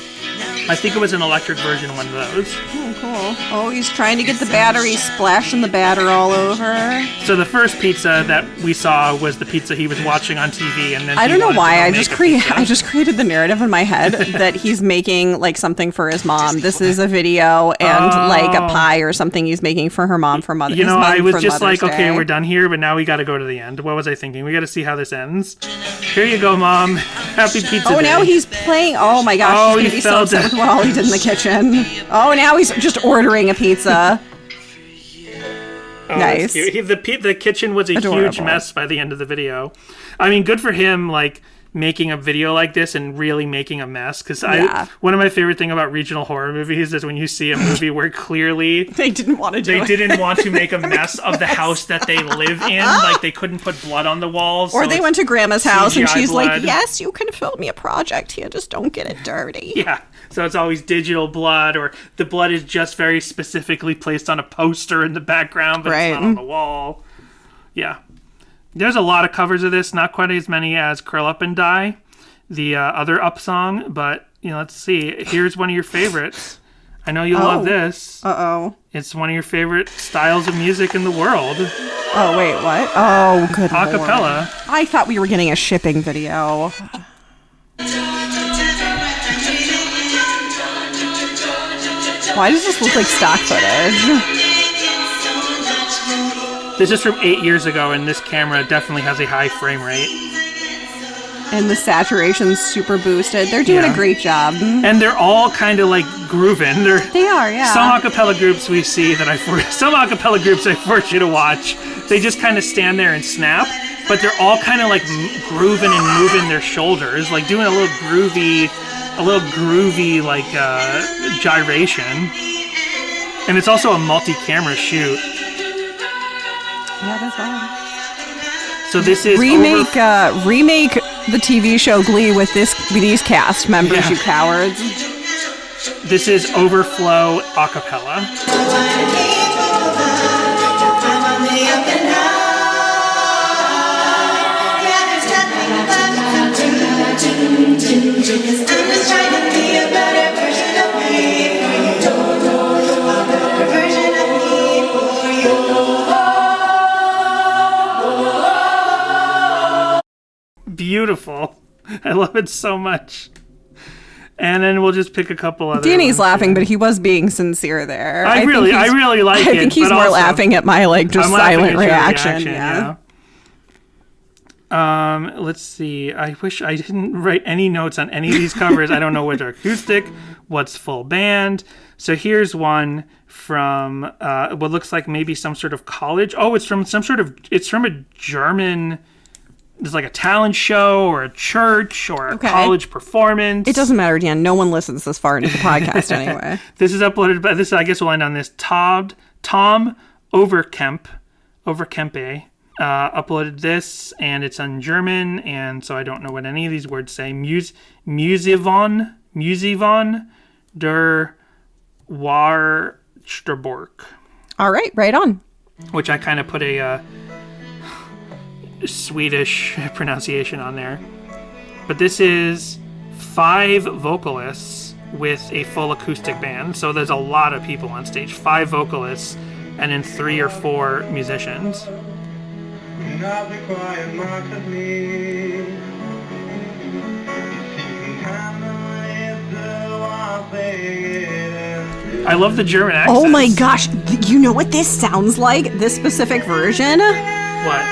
I think it was an electric version of one of those. Oh, cool. Oh, he's trying to get the battery, splashing the batter all over. So the first pizza that we saw was the pizza he was watching on TV, and then I he don't know wanted to why. go I make just a pizza. created the narrative in my head that he's making like something for his mom. This is a video and like a pie or something he's making for her mom for mother. You his know, mom I was for just Mother's like, okay, Day. we're done here, but now we got to go to the end. What was I thinking? We got to see how this ends. Here you go, Mom. Happy pizza Oh, day. now he's playing. Oh my gosh, Oh, he's he gonna be so fell upset down. with what all he did in the kitchen. Oh, now he's just ordering a pizza. Oh, Nice. that's cute. The kitchen was a huge Adorable. mess by the end of the video. I mean, good for him, like, making a video like this and really making a mess. Because Yeah. one of my favorite thing about regional horror movies is when you see a movie where clearly They didn't want to do they it. didn't want to make a mess of the house that they live in. Like, they couldn't put blood on the walls. Or so they it's- went to Grandma's house and CGI she's blood. like, yes, you can film me a project here, just don't get it dirty. Yeah, so it's always digital blood, or the blood is just very specifically placed on a poster in the background, but Right. it's not on the wall. Yeah. There's a lot of covers of this, not quite as many as Curl Up and Die, the other Up song, but, let's see. Here's one of your favorites. I know you love this. Uh-oh. It's one of your favorite styles of music in the world. Oh, wait, what? Oh, good A lord. cappella. I thought we were getting a shipping video. Why does this look like stock footage? This is from 8 years ago, and this camera definitely has a high frame rate. And the saturation's super boosted. They're doing a great job. And they're all kind of like grooving. They are, yeah. Some acapella groups we see that some acapella groups I force you to watch. They just kind of stand there and snap, but they're all kind of like grooving and moving their shoulders, like doing a little groovy like gyration. And it's also a multi-camera shoot. Yeah, that's wild. So this is remake the TV show Glee with these cast members, you cowards. This is Overflow acapella. Beautiful. I love it so much. And then we'll just pick a couple other Danny's ones laughing, here. but he was being sincere there. I really like it. I think he's but more also, laughing at my just I'm laughing silent at your reaction. yeah. Let's see. I wish I didn't write any notes on any of these covers. I don't know what's acoustic, what's full band. So here's one from what looks like maybe some sort of college. Oh, it's from a German. There's like a talent show or a church or a college performance. It doesn't matter, Dan. No one listens this far into the podcast anyway. This is uploaded by this. I guess we'll end on this. Tom Overkempe uploaded this, and it's in German, and so I don't know what any of these words say. Musivon der Warsterburg. All right on. Which I kind of put a Swedish pronunciation on there. But this is 5 vocalists with a full acoustic band. So there's a lot of people on stage. 5 vocalists and then 3 or 4 musicians. I love the German accents. Oh my gosh. You know what this sounds like? This specific version? What?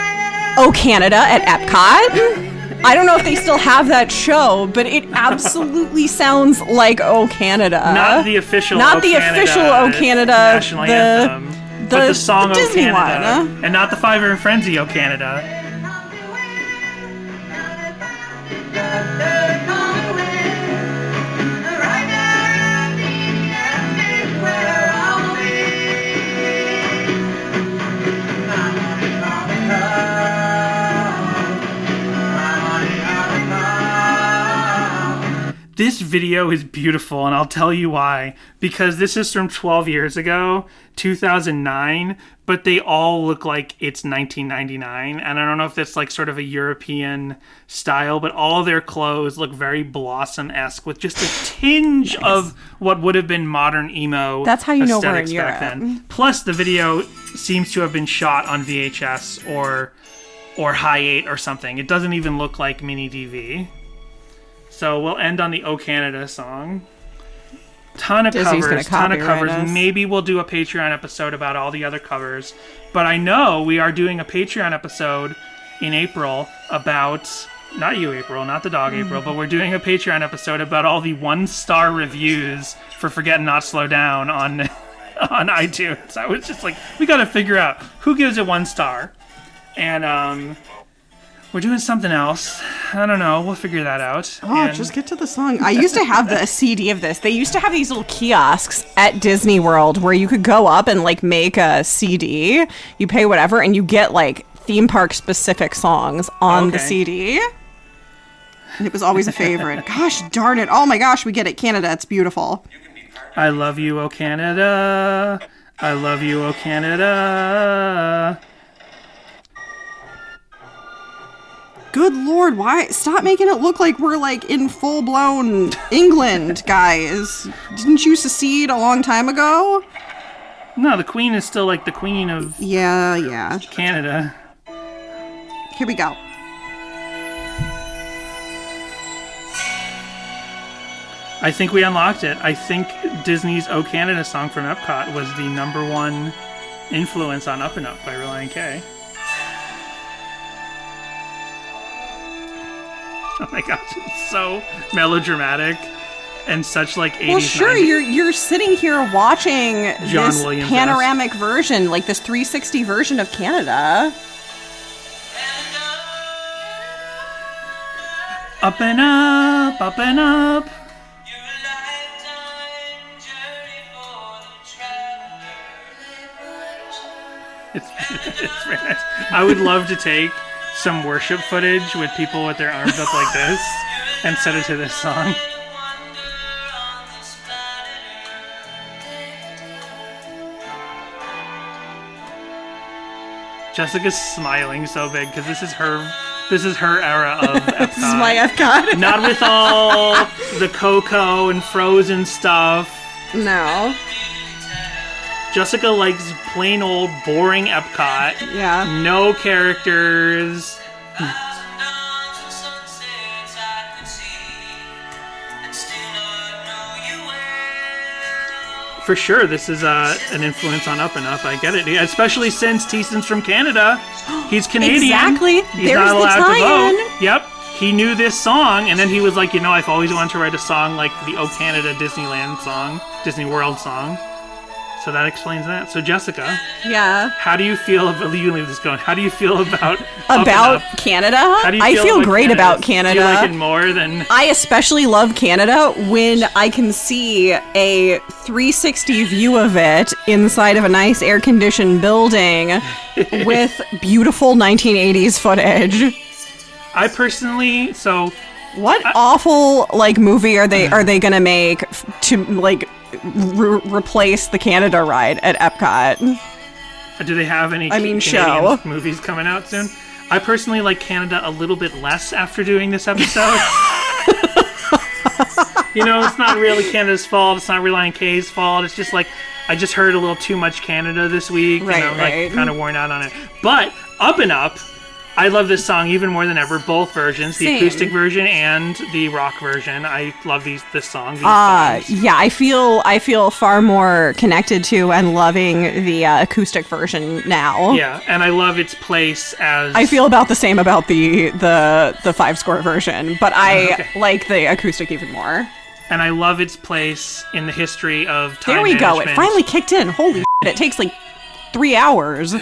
Oh, Canada at Epcot. I don't know if they still have that show, but it absolutely sounds like Oh Canada. Not the official Oh Canada national anthem, but the song the Oh Disney Canada, one, and not the Fiver and Frenzy Oh Canada. This video is beautiful, and I'll tell you why. Because this is from 12 years ago, 2009, but they all look like it's 1999. And I don't know if that's like sort of a European style, but all their clothes look very Blossom-esque with just a tinge of what would have been modern emo. That's how you know we're in aesthetics Europe. back then. Plus, the video seems to have been shot on VHS or High 8 or something. It doesn't even look like mini DV. So we'll end on the Oh Canada song. Ton of covers. Us. Maybe we'll do a Patreon episode about all the other covers. But I know we are doing a Patreon episode in April about, not you April, not the dog April, but we're doing a Patreon episode about all the 1-star reviews for Forget and Not Slow Down on iTunes. I was just like, we got to figure out who gives it 1 star. And we're doing something else. I don't know. We'll figure that out. Oh, just get to the song. I used to have the CD of this. They used to have these little kiosks at Disney World where you could go up and like make a CD. You pay whatever and you get like theme park specific songs on the CD. And it was always a favorite. Gosh darn it. Oh my gosh, we get it. Canada. It's beautiful. I love you, oh Canada. I love you, oh Canada. Good Lord, why? Stop making it look like we're like in full-blown England, guys. Didn't you secede a long time ago? No, the Queen is still like the Queen of Yeah. Canada. Here we go. I think we unlocked it. I think Disney's Oh Canada song from Epcot was the #1 influence on Up and Up by Relient K. Oh my gosh, it's so melodramatic and such like 80s. Well, sure, 90s. you're sitting here watching John this Williams panoramic version, like this 360 version of Canada. Up and up, up and up. It's very nice. I would love to take some worship footage with people with their arms up like this and set it to this song. Jessica's smiling so big because this is her era of Epcot. This is my Epcot. Not with all the Coco and Frozen stuff. No. Jessica likes plain old boring Epcot. Yeah. No characters. For sure, this is an influence on Up and Up. I get it, especially since Teeson's from Canada. He's Canadian. Exactly. He's There's not the allowed to tie-in. vote. Yep. He knew this song, and then he was like, I've always wanted to write a song like the O Canada Disneyland song, Disney World song. So that explains that. So Jessica, Yeah. how do you feel about, you leave this going, how do you feel about Up and Up? Canada? How do you I feel great about Do Canada. you like it more than... I especially love Canada when I can see a 360 view of it inside of a nice air-conditioned building with beautiful 1980s footage. I personally, What awful movie are they gonna make to replace the Canada ride at Epcot? do they have any Canadian show movies coming out soon? I personally like Canada a little bit less after doing this episode. It's not really Canada's fault. It's not Relient K's fault. It's just I just heard a little too much Canada this week. Right, and I'm right. kind of worn out on it. But Up and Up, I love this song even more than ever. Both versions, the Same. acoustic version and the rock version. I love this song. These songs. Yeah, I feel far more connected to and loving the acoustic version now. Yeah, and I love its place as... I feel about the same about the 5-score version, but I like the acoustic even more. And I love its place in the history of time There we go. management. It finally kicked in. Holy shit, it takes 3 hours.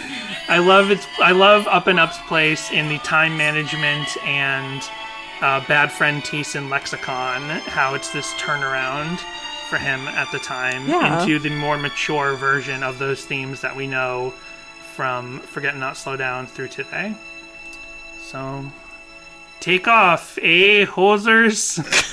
I love Up and Up's place in the time management and Bad Friend Teeson lexicon, how it's this turnaround for him at the time into the more mature version of those themes that we know from Forget Not Slow Down through today. So, take off, hosers?